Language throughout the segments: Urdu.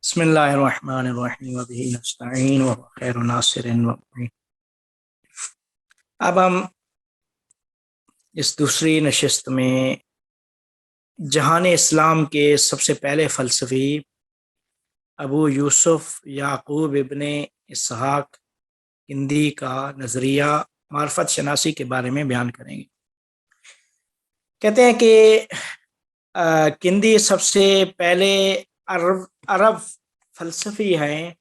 بسم اللہ الرحمن الرحیم وبہ نستعین وهو خیر ناصر ومعین۔ اب ہم اس دوسری نشست میں جہان اسلام کے سب سے پہلے فلسفی ابو یوسف یعقوب ابن اسحاق کندی کا نظریہ معرفت شناسی کے بارے میں بیان کریں گے۔ کہتے ہیں کہ کندی سب سے پہلے عرب فلسفی ہیں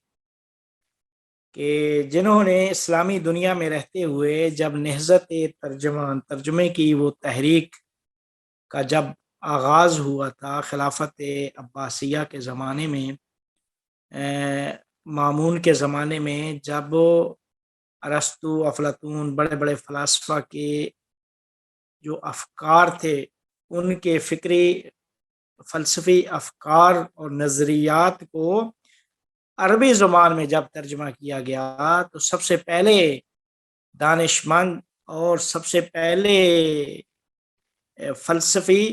کہ جنہوں نے اسلامی دنیا میں رہتے ہوئے جب نہضت ترجمے کی وہ تحریک کا جب آغاز ہوا تھا خلافت عباسیہ کے زمانے میں، مامون کے زمانے میں، جب ارسطو افلاطون بڑے بڑے فلاسفہ کے جو افکار تھے ان کے فکری فلسفی افکار اور نظریات کو عربی زبان میں جب ترجمہ کیا گیا تو سب سے پہلے دانشمند اور سب سے پہلے فلسفی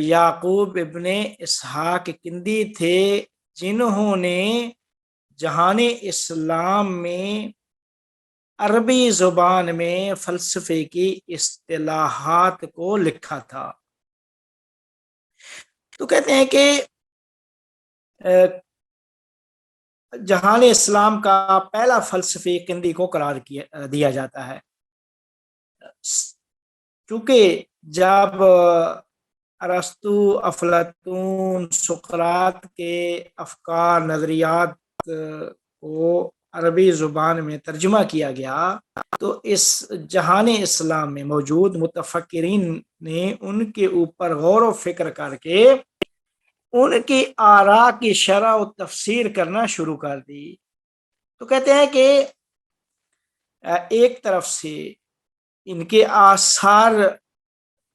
یعقوب ابن اسحاق کندی تھے، جنہوں نے جہان اسلام میں عربی زبان میں فلسفے کی اصطلاحات کو لکھا تھا۔ تو کہتے ہیں کہ جہان اسلام کا پہلا فلسفی کندی کو قرار دیا جاتا ہے، چونکہ جب ارسطو افلاطون سقراط کے افکار نظریات کو عربی زبان میں ترجمہ کیا گیا تو اس جہان اسلام میں موجود متفکرین نے ان کے اوپر غور و فکر کر کے ان کی آراء کی شرح و تفسیر کرنا شروع کر دی۔ تو کہتے ہیں کہ ایک طرف سے ان کے آثار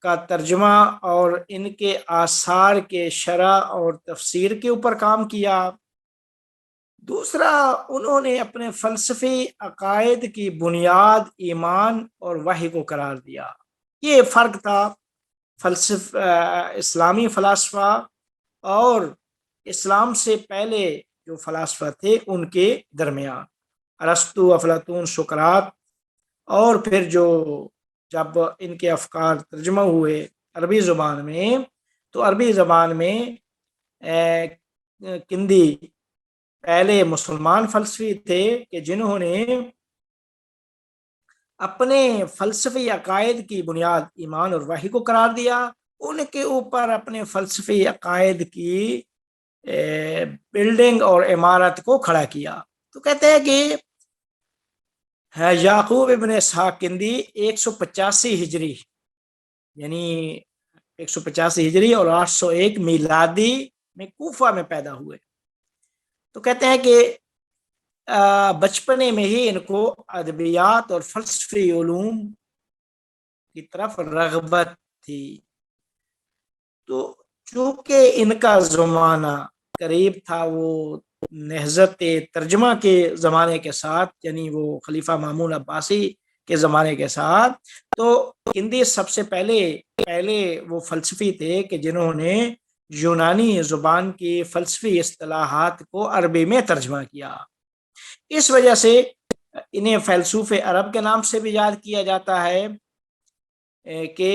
کا ترجمہ اور ان کے آثار کے شرح اور تفسیر کے اوپر کام کیا، دوسرا انہوں نے اپنے فلسفی عقائد کی بنیاد ایمان اور وحی کو قرار دیا۔ یہ فرق تھا اسلامی فلاسفہ اور اسلام سے پہلے جو فلاسفہ تھے ان کے درمیان، ارسطو افلاطون سقراط، اور پھر جب ان کے افکار ترجمہ ہوئے عربی زبان میں تو عربی زبان میں کندی پہلے مسلمان فلسفی تھے کہ جنہوں نے اپنے فلسفی عقائد کی بنیاد ایمان اور وحی کو قرار دیا، ان کے اوپر اپنے فلسفی عقائد کی بلڈنگ اور عمارت کو کھڑا کیا۔ تو کہتے ہیں کہ یعقوب ابن اسحاق کندی 185 ہجری یعنی 185 ہجری اور 801 میلادی میں کوفہ میں پیدا ہوئے۔ تو کہتے ہیں کہ بچپنے میں ہی ان کو ادبیات اور فلسفی علوم کی طرف رغبت تھی۔ تو چونکہ ان کا زمانہ قریب تھا وہ نہضت ترجمہ کے زمانے کے ساتھ، یعنی وہ خلیفہ مامون عباسی کے زمانے کے ساتھ، تو کندی سب سے پہلے وہ فلسفی تھے کہ جنہوں نے یونانی زبان کی فلسفی اصطلاحات کو عربی میں ترجمہ کیا۔ اس وجہ سے انہیں فیلسوف عرب کے نام سے بھی یاد کیا جاتا ہے کہ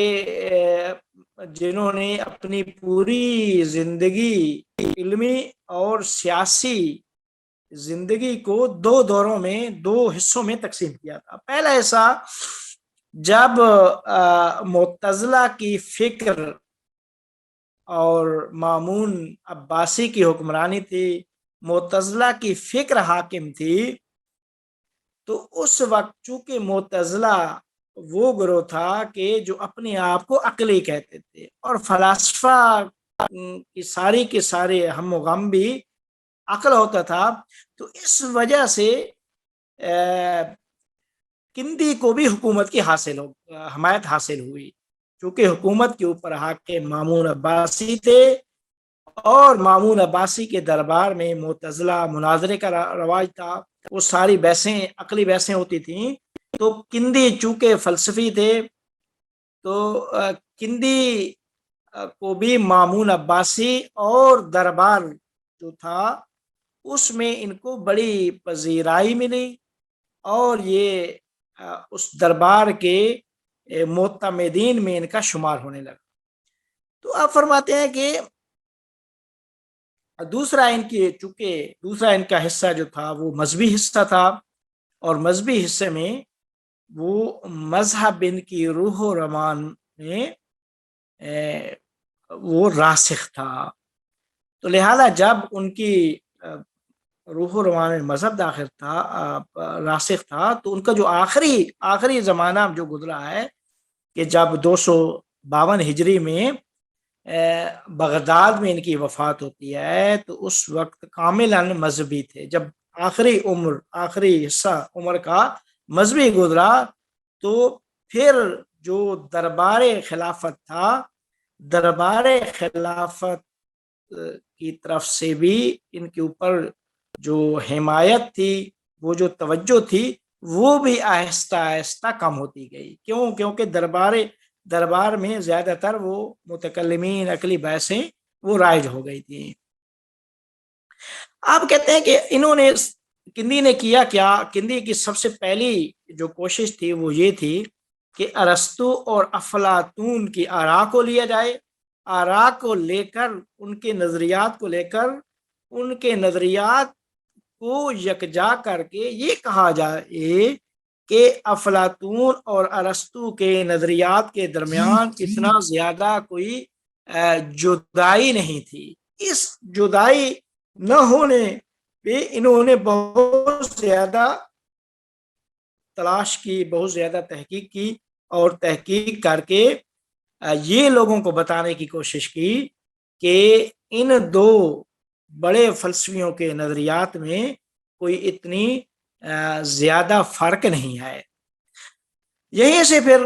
جنہوں نے اپنی پوری زندگی علمی اور سیاسی زندگی کو دو دوروں میں، دو حصوں میں تقسیم کیا تھا۔ پہلا حصہ جب معتزلہ کی فکر اور مامون عباسی کی حکمرانی تھی، معتزلہ کی فکر حاکم تھی، تو اس وقت چونکہ معتزلہ وہ گروہ تھا کہ جو اپنے آپ کو عقلی کہتے تھے اور فلاسفہ کی سارے ہم و غم بھی عقل ہوتا تھا، تو اس وجہ سے کندی کو بھی حکومت کی حمایت حاصل ہوئی، چونکہ حکومت کے اوپر حاکم مامون عباسی تھے اور مامون عباسی کے دربار میں معتزلہ مناظرے کا رواج تھا، وہ ساری بحثیں عقلی بحثیں ہوتی تھیں۔ تو کندی چونکہ فلسفی تھے تو کندی کو بھی مامون عباسی اور دربار جو تھا اس میں ان کو بڑی پذیرائی ملی اور یہ اس دربار کے معتمدین میں ان کا شمار ہونے لگا۔ تو آپ فرماتے ہیں کہ دوسرا ان کا حصہ جو تھا وہ مذہبی حصہ تھا، اور مذہبی حصے میں وہ مذہب ان کی روح و رمان میں وہ راسخ تھا۔ تو لہذا جب ان کی روح و رمان میں مذہب داخل تھا، راسخ تھا، تو ان کا جو آخری زمانہ جو گزرا ہے کہ جب 252 ہجری میں بغداد میں ان کی وفات ہوتی ہے، تو اس وقت کاملاً مذہبی تھے۔ جب آخری حصہ عمر کا مذہبی گزرا، تو پھر جو دربار خلافت تھا، دربار خلافت کی طرف سے بھی ان کے اوپر جو حمایت تھی، وہ جو توجہ تھی، وہ بھی آہستہ آہستہ کم ہوتی گئی۔ کیونکہ دربار میں زیادہ تر وہ متکلمین عقلی بحثیں وہ رائج ہو گئی تھی۔ آپ کہتے ہیں کہ کندی نے کیا کیا؟ کندی کی سب سے پہلی جو کوشش تھی وہ یہ تھی کہ ارسطو اور افلاطون کی آراء کو لیا جائے، آراء کو لے کر ان کے نظریات کو لے کر ان کے نظریات کو یکجا کر کے یہ کہا جائے کہ افلاطون اور ارسطو کے نظریات کے درمیان اتنا زیادہ کوئی جدائی نہیں تھی۔ اس جدائی نہ ہونے پہ انہوں نے بہت زیادہ تلاش کی، بہت زیادہ تحقیق کی، اور تحقیق کر کے یہ لوگوں کو بتانے کی کوشش کی کہ ان دو بڑے فلسفیوں کے نظریات میں کوئی اتنی زیادہ فرق نہیں ہے۔ یہیں سے پھر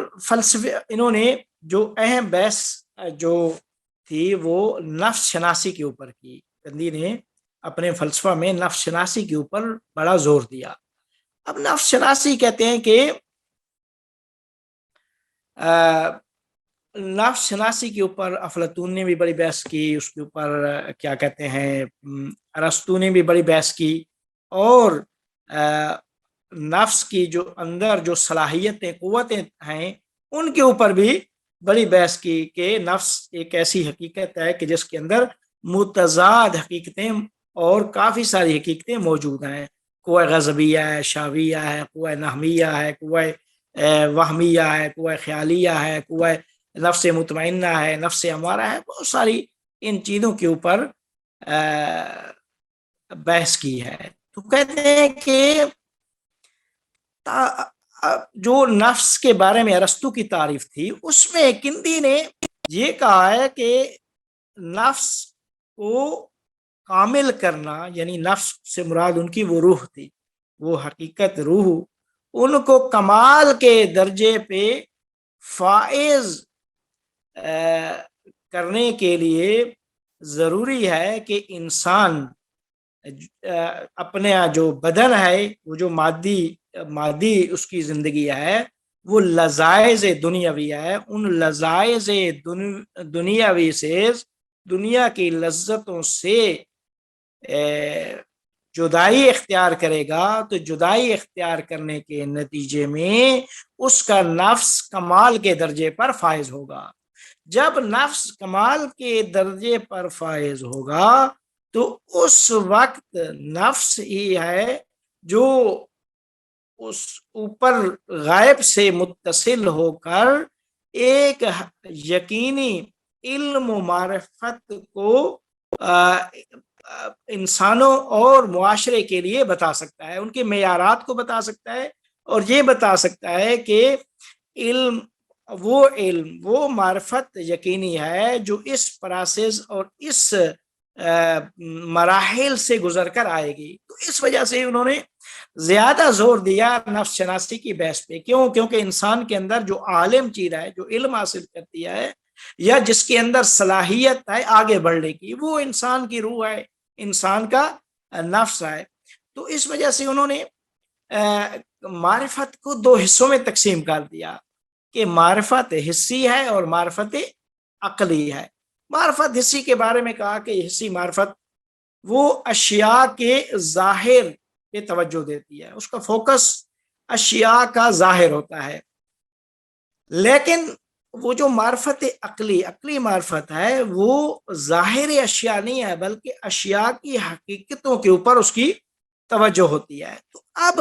انہوں نے جو اہم بحث جو تھی وہ نفس شناسی کے اوپر کی۔ کندی نے اپنے فلسفہ میں نفس شناسی کے اوپر بڑا زور دیا۔ اب نفس شناسی کہتے ہیں کہ نفس شناسی کے اوپر افلاطون نے بھی بڑی بحث کی، اس کے اوپر کیا کہتے ہیں ارسطو نے بھی بڑی بحث کی، اور نفس کی جو اندر جو صلاحیتیں قوتیں ہیں ان کے اوپر بھی بڑی بحث کی کہ نفس ایک ایسی حقیقت ہے کہ جس کے اندر متضاد حقیقتیں اور کافی ساری حقیقتیں موجود ہیں۔ قوہ غضبیہ ہے، شاویہ ہے، قوہ نہمیہ ہے، قوہ وہمیہ ہے، قوہ خیالیہ ہے، قوہ نفس مطمئنہ ہے، نفس امارہ ہے، بہت ساری ان چیزوں کے اوپر بحث کی ہے۔ تو کہتے ہیں کہ جو نفس کے بارے میں ارسطو کی تعریف تھی، اس میں کندی نے یہ کہا ہے کہ نفس کو کامل کرنا، یعنی نفس سے مراد ان کی وہ روح تھی، وہ حقیقت روح، ان کو کمال کے درجے پہ فائز کرنے کے لیے ضروری ہے کہ انسان اپنے جو بدن ہے، وہ جو مادی اس کی زندگی ہے، وہ لذائذ دنیاوی ہے، ان لذائذ دنیاوی سے، دنیا کی لذتوں سے جدائی اختیار کرے گا، تو جدائی اختیار کرنے کے نتیجے میں اس کا نفس کمال کے درجے پر فائز ہوگا۔ جب نفس کمال کے درجے پر فائز ہوگا تو اس وقت نفس ہی ہے جو اس اوپر غائب سے متصل ہو کر ایک یقینی علم و معرفت کو انسانوں اور معاشرے کے لیے بتا سکتا ہے، ان کے معیارات کو بتا سکتا ہے، اور یہ بتا سکتا ہے کہ علم وہ معرفت یقینی ہے جو اس پروسیس اور اس مراحل سے گزر کر آئے گی۔ تو اس وجہ سے انہوں نے زیادہ زور دیا نفس شناسی کی بحث پہ۔ کیونکہ انسان کے اندر جو عالم چیز ہے، جو علم حاصل کرتی ہے، یا جس کے اندر صلاحیت ہے آگے بڑھنے کی، وہ انسان کی روح ہے، انسان کا نفس ہے۔ تو اس وجہ سے انہوں نے معرفت کو دو حصوں میں تقسیم کر دیا کہ معرفت حسی ہے اور معرفت عقلی ہے۔ معرفت حسی کے بارے میں کہا کہ حسی معرفت وہ اشیاء کے ظاہر پہ توجہ دیتی ہے، اس کا فوکس اشیاء کا ظاہر ہوتا ہے. لیکن وہ جو معرفت عقلی معرفت ہے وہ ظاہر اشیاء نہیں ہے، بلکہ اشیاء کی حقیقتوں کے اوپر اس کی توجہ ہوتی ہے. تو اب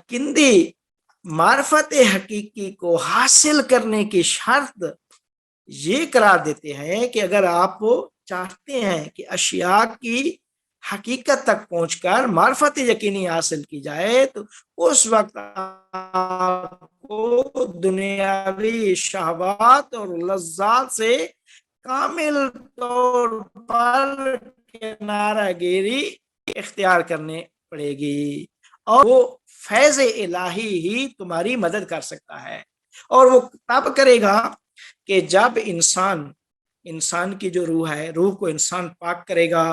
کندی معرفت حقیقی کو حاصل کرنے کی شرط یہ قرار دیتے ہیں کہ اگر آپ چاہتے ہیں کہ اشیاء کی حقیقت تک پہنچ کر معرفت یقینی حاصل کی جائے تو اس وقت آپ کو دنیاوی شہوات اور لذات سے کامل طور پر کنارہ گیری اختیار کرنے پڑے گی، اور وہ فیض الہی ہی تمہاری مدد کر سکتا ہے. اور وہ تب کرے گا کہ جب انسان کی جو روح ہے، روح کو انسان پاک کرے گا،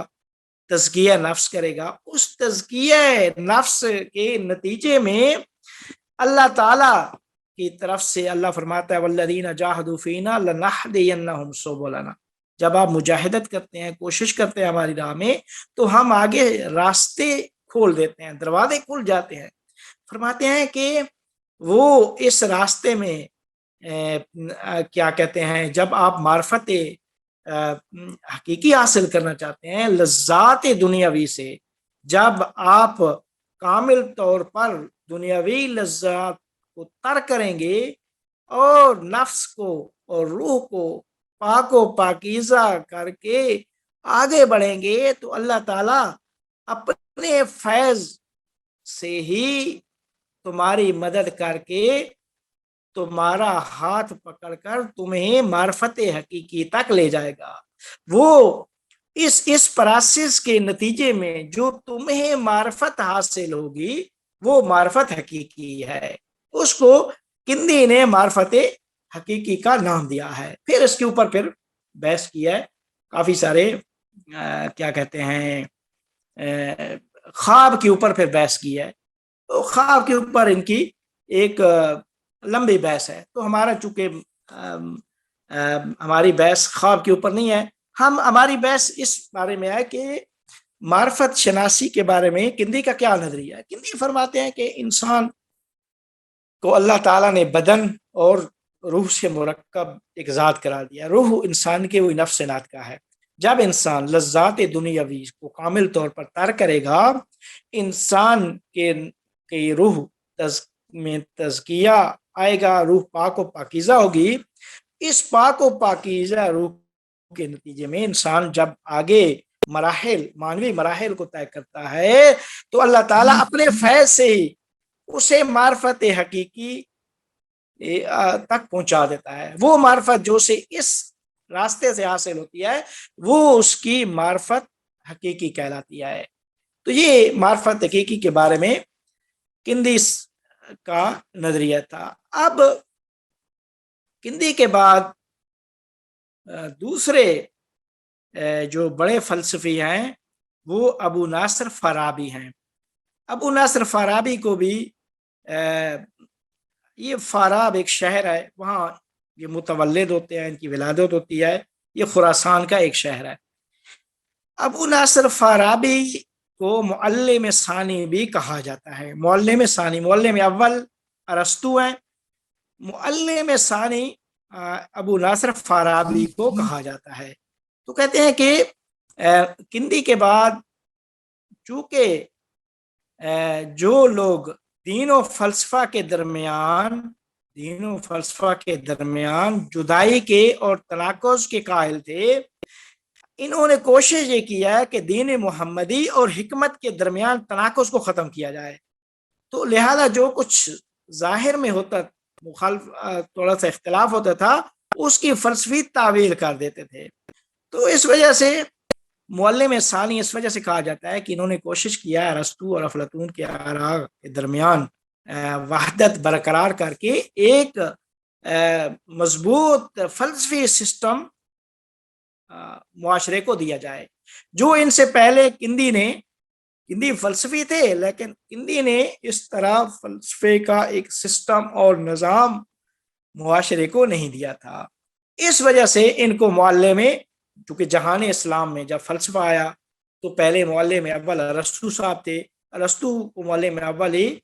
تزکیہ نفس کرے گا. اس تزکیہ نفس کے نتیجے میں اللہ تعالی کی طرف سے اللہ فرماتا ہے والذین جاہدوا فینا لنہدینہم سبلنا. جب آپ مجاہدت کرتے ہیں، کوشش کرتے ہیں ہماری راہ میں، تو ہم آگے راستے کھول دیتے ہیں، دروازے کھل جاتے ہیں. فرماتے ہیں کہ وہ اس راستے میں کیا کہتے ہیں، جب آپ معرفت حقیقی حاصل کرنا چاہتے ہیں لذات دنیاوی سے، جب آپ کامل طور پر دنیاوی لذات کو ترک کریں گے اور نفس کو اور روح کو پاک و پاکیزہ کر کے آگے بڑھیں گے، تو اللہ تعالی اپنے فیض سے ہی تمہاری مدد کر کے تمہارا ہاتھ پکڑ کر تمہیں معرفت حقیقی تک لے جائے گا. وہ اس پروسیس کے نتیجے میں جو تمہیں معرفت حاصل ہوگی وہ معرفت حقیقی ہے. اس کو کندی نے معرفت حقیقی کا نام دیا ہے. پھر اس کے اوپر پھر بحث کیا ہے، کافی سارے کیا کہتے ہیں خواب کے اوپر پھر بحث کی ہے. تو خواب کے اوپر ان کی ایک لمبی بحث ہے. تو ہمارا چونکہ ہماری بحث خواب کے اوپر نہیں ہے، ہماری بحث اس بارے میں ہے کہ معرفت شناسی کے بارے میں کندی کا کیا نظریہ ہے. کندی فرماتے ہیں کہ انسان کو اللہ تعالیٰ نے بدن اور روح سے مرکب ایک ذات قرار دیا. روح انسان کے وہ نفس نات کا ہے. جب انسان لذات دنیاوی کو کامل طور پر ترک کرے گا، انسان کے روح میں تزکیہ آئے گا، روح پاک و پاکیزہ ہوگی. اس پاک و پاکیزہ روح کے نتیجے میں انسان جب آگے مانوی مراحل کو طے کرتا ہے تو اللہ تعالیٰ اپنے فیض سے ہی اسے معرفت حقیقی تک پہنچا دیتا ہے. وہ معرفت جو سے اس راستے سے حاصل ہوتی ہے وہ اس کی معرفت حقیقی کہلاتی ہے. تو یہ معرفت حقیقی کے بارے میں کندی کا نظریہ تھا. اب کندی کے بعد دوسرے جو بڑے فلسفی ہیں وہ ابو ناصر فارابی ہیں. ابو ناصر فارابی کو بھی یہ فاراب ایک شہر ہے، وہاں یہ متولد ہوتے ہیں، ان کی ولادت ہوتی ہے. یہ خراسان کا ایک شہر ہے. ابو ناصر فارابی کو معلم ثانی بھی کہا جاتا ہے. معلم اول ارسطو ہیں، معلم ثانی ابو ناصر فارابی کو کہا جاتا ہے. تو کہتے ہیں کہ کندی کے بعد چونکہ جو لوگ دین و فلسفہ کے درمیان جدائی کے اور تناقض کے قائل تھے، انہوں نے کوشش یہ کیا کہ دین محمدی اور حکمت کے درمیان تناقض کو ختم کیا جائے. تو لہذا جو کچھ ظاہر میں ہوتا تھوڑا سا اختلاف ہوتا تھا اس کی فلسفی تعویل کر دیتے تھے. تو اس وجہ سے معلم ثانی اس وجہ سے کہا جاتا ہے کہ انہوں نے کوشش کیا ہے ارسطو اور افلاطون کے آراء کے درمیان وحدت برقرار کر کے ایک مضبوط فلسفی سسٹم معاشرے کو دیا جائے. جو ان سے پہلے کندی فلسفی تھے، لیکن کندی نے اس طرح فلسفے کا ایک سسٹم اور نظام معاشرے کو نہیں دیا تھا. اس وجہ سے ان کو معلم، چونکہ جہان اسلام میں جب فلسفہ آیا تو پہلے معلم اول ارسطو صاحب تھے. ارسطو کو معلم اول ہی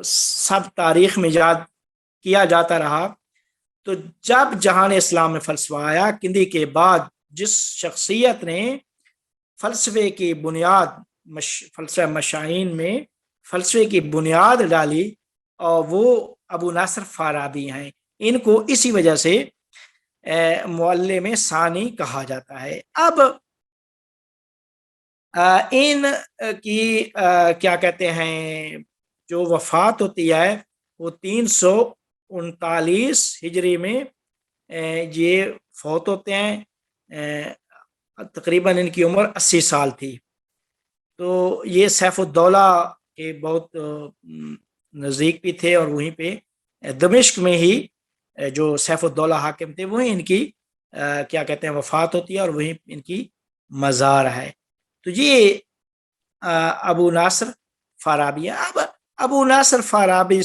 سب تاریخ میں یاد کیا جاتا رہا. تو جب جہان اسلام میں فلسفہ آیا کندی کے بعد جس شخصیت نے فلسفے کی بنیاد فلسفہ مشاہین میں فلسفے کی بنیاد ڈالی اور وہ ابو نصر فارابی ہیں. ان کو اسی وجہ سے معلم ثانی کہا جاتا ہے. اب ان کی کیا کہتے ہیں جو وفات ہوتی ہے وہ 339 ہجری میں یہ فوت ہوتے ہیں. تقریباً ان کی عمر 80 سال تھی. تو یہ سیف الدولہ کے بہت نزدیک بھی تھے اور وہیں پہ دمشق میں ہی جو سیف الدولہ حاکم تھے وہیں ان کی کیا کہتے ہیں وفات ہوتی ہے اور وہیں ان کی مزار ہے. تو یہ ابو ناصر فارابی ہے. اب ابو ناصر فارابی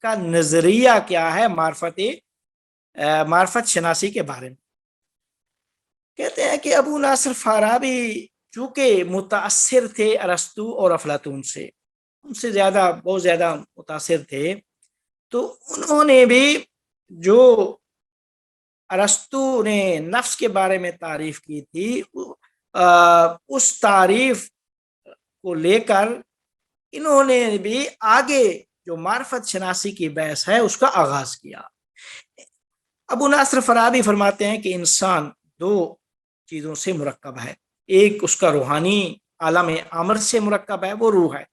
کا نظریہ کیا ہے معرفت شناسی کے بارے میں؟ کہتے ہیں کہ ابو ناصر فارابی چونکہ متاثر تھے ارسطو اور افلاطون سے، ان سے بہت زیادہ متاثر تھے، تو انہوں نے بھی جو ارسطو نے نفس کے بارے میں تعریف کی تھی اس تعریف کو لے کر انہوں نے بھی آگے جو معرفت شناسی کی بحث ہے اس کا آغاز کیا. ابو ناصر فارابی فرماتے ہیں کہ انسان 2 چیزوں سے مرکب ہے. ایک اس کا روحانی عالم امر سے مرکب ہے، وہ روح ہے.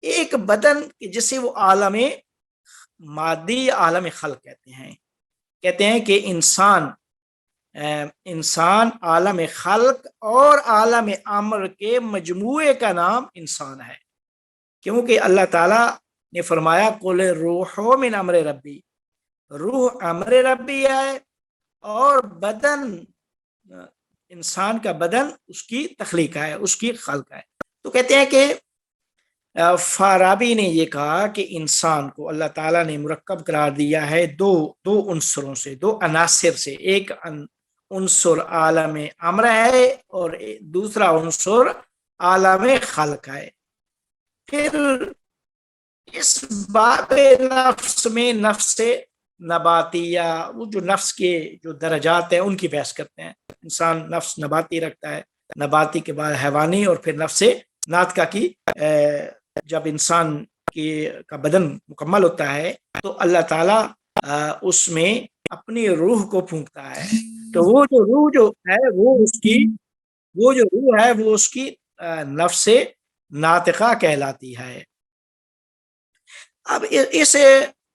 ایک بدن جسے وہ عالم مادی عالم خلق کہتے ہیں کہ انسان عالم خلق اور عالم امر کے مجموعے کا نام انسان ہے. کیونکہ اللہ تعالیٰ نے فرمایا قل روح من امر ربی، روح امر ربی ہے اور بدن انسان کا بدن اس کی تخلیق ہے، اس کی خلق ہے. تو کہتے ہیں کہ فارابی نے یہ کہا کہ انسان کو اللہ تعالیٰ نے مرکب قرار دیا ہے دو عنصروں سے، 2 عناصر سے. ایک عنصر عالم امر ہے اور دوسرا عنصر عالم خلق ہے. پھر اس باب نفس میں نفس نباتیہ، وہ جو نفس کے جو درجات ہیں ان کی بحث کرتے ہیں. انسان نفس نباتی رکھتا ہے، نباتی کے بعد حیوانی اور پھر نفس ناطقہ کی. جب انسان کا بدن مکمل ہوتا ہے تو اللہ تعالیٰ اس میں اپنی روح کو پھونکتا ہے. تو وہ جو روح جو ہے وہ اس کی نفس ناطقہ کہلاتی ہے. اب اس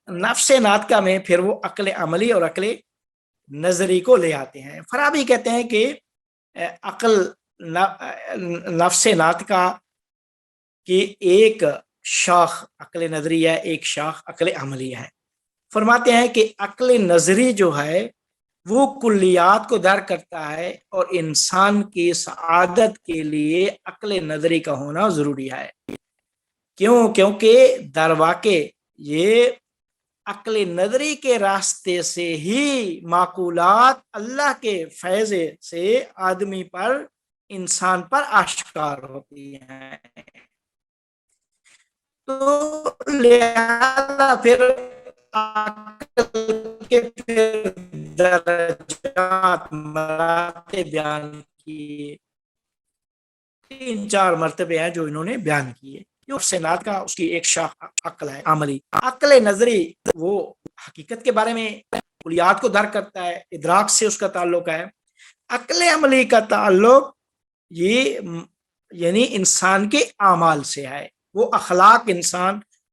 نفس ناطقہ میں پھر وہ عقل عملی اور عقل نظری کو لے آتے ہیں. فارابی کہتے ہیں کہ نفس ناطقہ کی ایک شاخ عقل نظری ہے، ایک شاخ عقل عملی ہے. فرماتے ہیں کہ عقل نظری جو ہے وہ کلیات کو درک کرتا ہے اور انسان کی سعادت کے لیے عقل نظری کا ہونا ضروری ہے. کیونکہ در واقع یہ عقل نظری کے راستے سے ہی معقولات اللہ کے فیض سے آدمی پر، انسان پر آشکار ہوتی ہیں. تو لہذا پھر کے پھر درجات مراتب بیان کیے، 3-4 مرتبے ہیں جو انہوں نے بیان کیے. نفس کا اس کی ایک شاخ عقل ہے عملی. عقل نظری وہ حقیقت کے بارے میں کلیات کو درک کرتا ہے، ادراک سے اس کا تعلق ہے. عقل عملی کا تعلق یہ یعنی انسان کے اعمال سے ہے، وہ اخلاق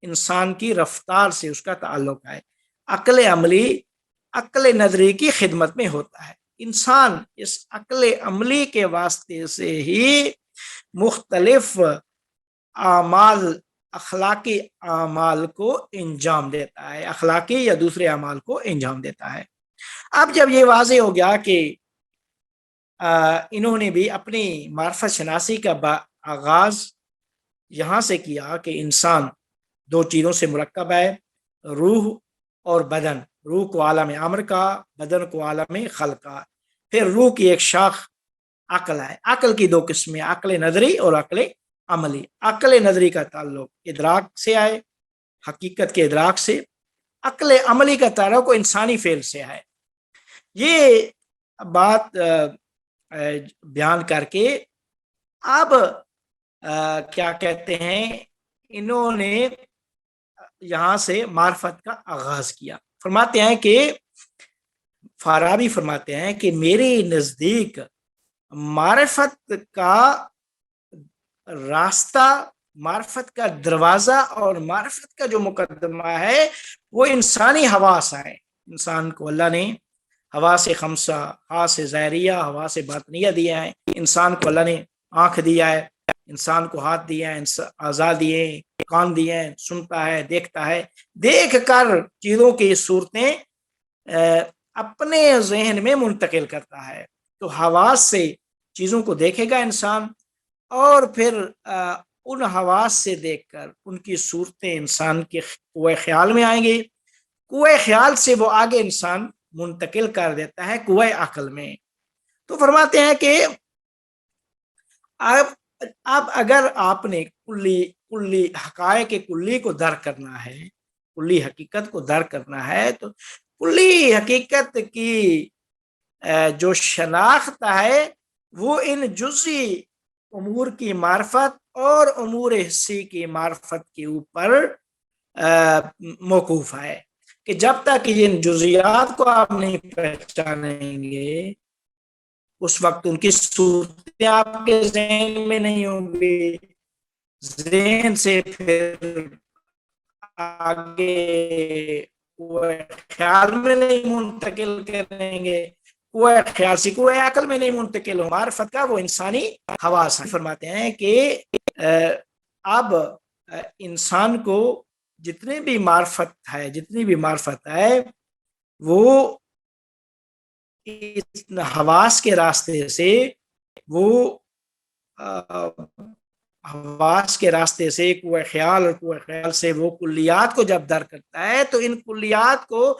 انسان کی رفتار سے اس کا تعلق ہے. عقل عملی عقل نظری کی خدمت میں ہوتا ہے. انسان اس عقل عملی کے واسطے سے ہی مختلف اعمال، اخلاقی اعمال کو انجام دیتا ہے، اخلاقی یا دوسرے اعمال کو انجام دیتا ہے. اب جب یہ واضح ہو گیا کہ انہوں نے بھی اپنی معرفت شناسی کا آغاز یہاں سے کیا کہ انسان 2 چیزوں سے مرکب ہے، روح اور بدن. روح کو عالم امر کا، بدن کو عالم خلق کا. پھر روح کی ایک شاخ عقل ہے. عقل کی دو قسمیں، عقل نظری اور عقل عملی. عقل نظری کا تعلق ادراک سے ہے، حقیقت کے ادراک سے. عقل عملی کا تعلق انسانی فعل سے ہے. یہ بات بیان کر کے اب کیا کہتے ہیں، انہوں نے یہاں سے معرفت کا آغاز کیا. فرماتے ہیں کہ فارابی فرماتے ہیں کہ میرے نزدیک معرفت کا راستہ، معرفت کا دروازہ اور معرفت کا جو مقدمہ ہے وہ انسانی حواس ہیں. انسان کو اللہ نے حواس خمسہ، حواس ظاہریہ، حواس باطنیہ دیا ہے. انسان کو اللہ نے آنکھ دیا ہے، انسان کو ہاتھ دیا ہے، اعضاء دیے ہیں، کان دیے ہیں، سنتا ہے، دیکھتا ہے. دیکھ کر چیزوں کی صورتیں اپنے ذہن میں منتقل کرتا ہے. تو حواس سے چیزوں کو دیکھے گا انسان، اور پھر ان حواس سے دیکھ کر ان کی صورتیں انسان کے قوہ خیال میں آئیں گی. قوہ خیال سے وہ آگے انسان منتقل کر دیتا ہے قوہ عقل میں. تو فرماتے ہیں کہ اب اگر آپ نے کلی حقائق کلی کو درک کرنا ہے، کلی حقیقت کو درک کرنا ہے، تو کلی حقیقت کی جو شناخت ہے وہ ان جزئی امور کی معرفت اور امور حسی کی معرفت کے اوپر موقوف ہے. کہ جب تک ان جزیات کو آپ نہیں پہچانیں گے اس وقت ان کی صورتیں آپ کے ذہن میں نہیں ہوں گی. ذہن سے پھر آگے کوئی خیال میں نہیں منتقل کریں گے، کوئی خیال سے کوئی عقل میں نہیں منتقل ہو. معرفت کا وہ انسانی حواس. فرماتے ہیں کہ اب انسان کو جتنی بھی معرفت ہے وہ حواس کے راستے سے، وہ حواس کے راستے سے قوہ خیال، اور قوہ خیال سے وہ کلیات کو جب درک کرتا ہے تو ان کلیات کو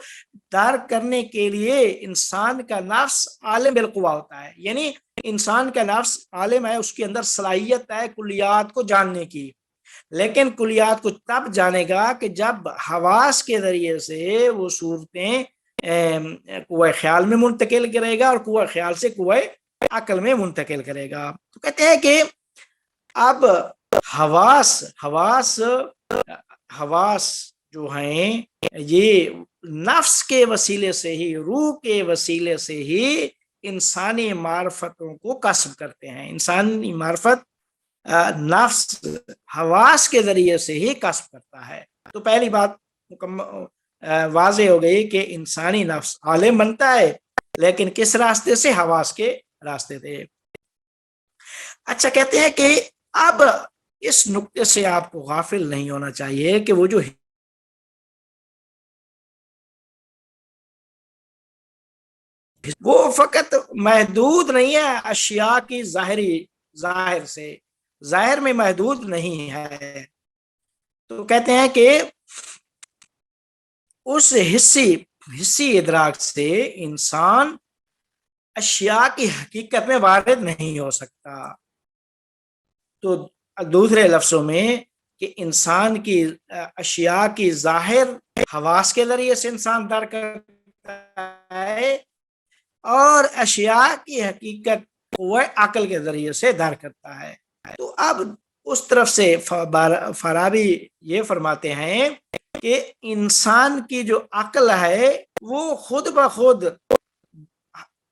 درک کرنے کے لیے انسان کا نفس عالم بالقوا ہوتا ہے. یعنی انسان کا نفس عالم ہے، اس کے اندر صلاحیت ہے کلیات کو جاننے کی. لیکن کلیات کو تب جانے گا کہ جب حواس کے ذریعے سے وہ صورتیں قوہ خیال میں منتقل کرے گا اور قوہ خیال سے قوہ عقل میں منتقل کرے گا. تو کہتے ہیں کہ اب حواس جو ہیں یہ نفس کے وسیلے سے ہی، روح کے وسیلے سے ہی انسانی معرفتوں کو کسب کرتے ہیں. انسانی معرفت نفس حواس کے ذریعے سے ہی کسب کرتا ہے. تو پہلی بات واضح ہو گئی کہ انسانی نفس عالم بنتا ہے، لیکن کس راستے سے؟ حواس کے راستے سے. اچھا، کہتے ہیں کہ اب اس نقطے سے آپ کو غافل نہیں ہونا چاہیے کہ وہ جو وہ فقط محدود نہیں ہے اشیاء کی ظاہر سے، ظاہر میں محدود نہیں ہے. تو کہتے ہیں کہ اس حسی ادراک سے انسان اشیاء کی حقیقت میں وارد نہیں ہو سکتا. تو دوسرے لفظوں میں کہ انسان کی اشیاء کی ظاہر حواس کے ذریعے سے انسان درک کرتا ہے، اور اشیاء کی حقیقت وہ عقل کے ذریعے سے درک کرتا ہے. تو اب اس طرف سے فارابی یہ فرماتے ہیں کہ انسان کی جو عقل ہے وہ خود بخود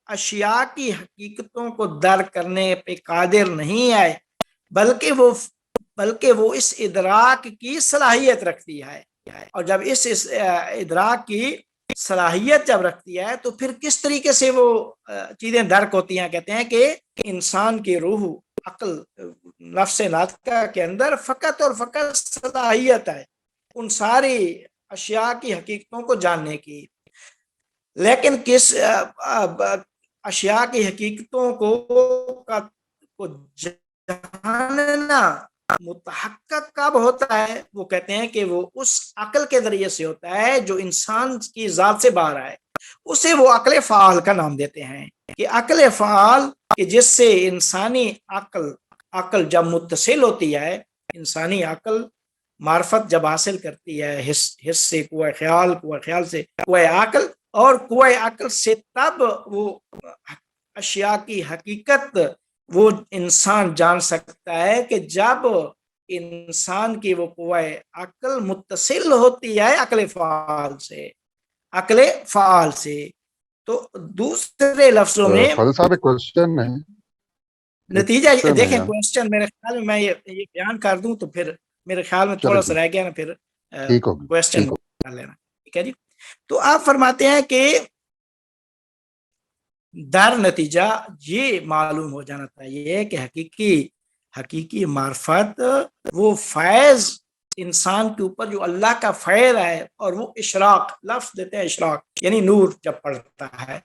اشیاء کی حقیقتوں کو درک کرنے پہ قادر نہیں ہے، بلکہ وہ اس ادراک کی صلاحیت رکھتی ہے. اور جب اس ادراک کی صلاحیت جب رکھتی ہے تو پھر کس طریقے سے وہ چیزیں درک ہوتی ہیں؟ کہتے ہیں کہ انسان کی روح، عقل، نفس ناطقہ کے اندر فقط اور فقط صلاحیت ہے ان ساری اشیاء کی حقیقتوں کو جاننے کی. لیکن کس اشیاء کی حقیقتوں کو جاننا متحقق کب ہوتا ہے؟ وہ کہتے ہیں کہ وہ اس عقل کے ذریعے سے ہوتا ہے جو انسان کی ذات سے باہر ہے. اسے وہ عقل فعال کا نام دیتے ہیں کہ عقل فعال کہ جس سے انسانی عقل جب متصل ہوتی ہے، انسانی عقل معرفت جب حاصل کرتی ہے حس سے قوہ خیال سے قوہ عقل، اور قوہ عقل سے تب وہ اشیاء کی حقیقت وہ انسان جان سکتا ہے کہ جب انسان کی وہ قوہ عقل متصل ہوتی ہے عقل فعال سے. تو دوسرے لفظوں میں فضل صاحب ایک کوشچن ہے، نتیجہ دیکھیں کوشچن میرے خیال میں یہ بیان کر دوں تو پھر میرے خیال میں تھوڑا سا رہ گیا نا، پھر کوشچن کر لینا. ٹھیک ہے جی. تو آپ فرماتے ہیں کہ در نتیجہ یہ معلوم ہو جانا چاہیے کہ حقیقی معرفت وہ فیض انسان کے اوپر جو اللہ کا فیض ہے، اور وہ اشراق لفظ دیتے ہیں، اشراق یعنی نور جب پڑتا ہے،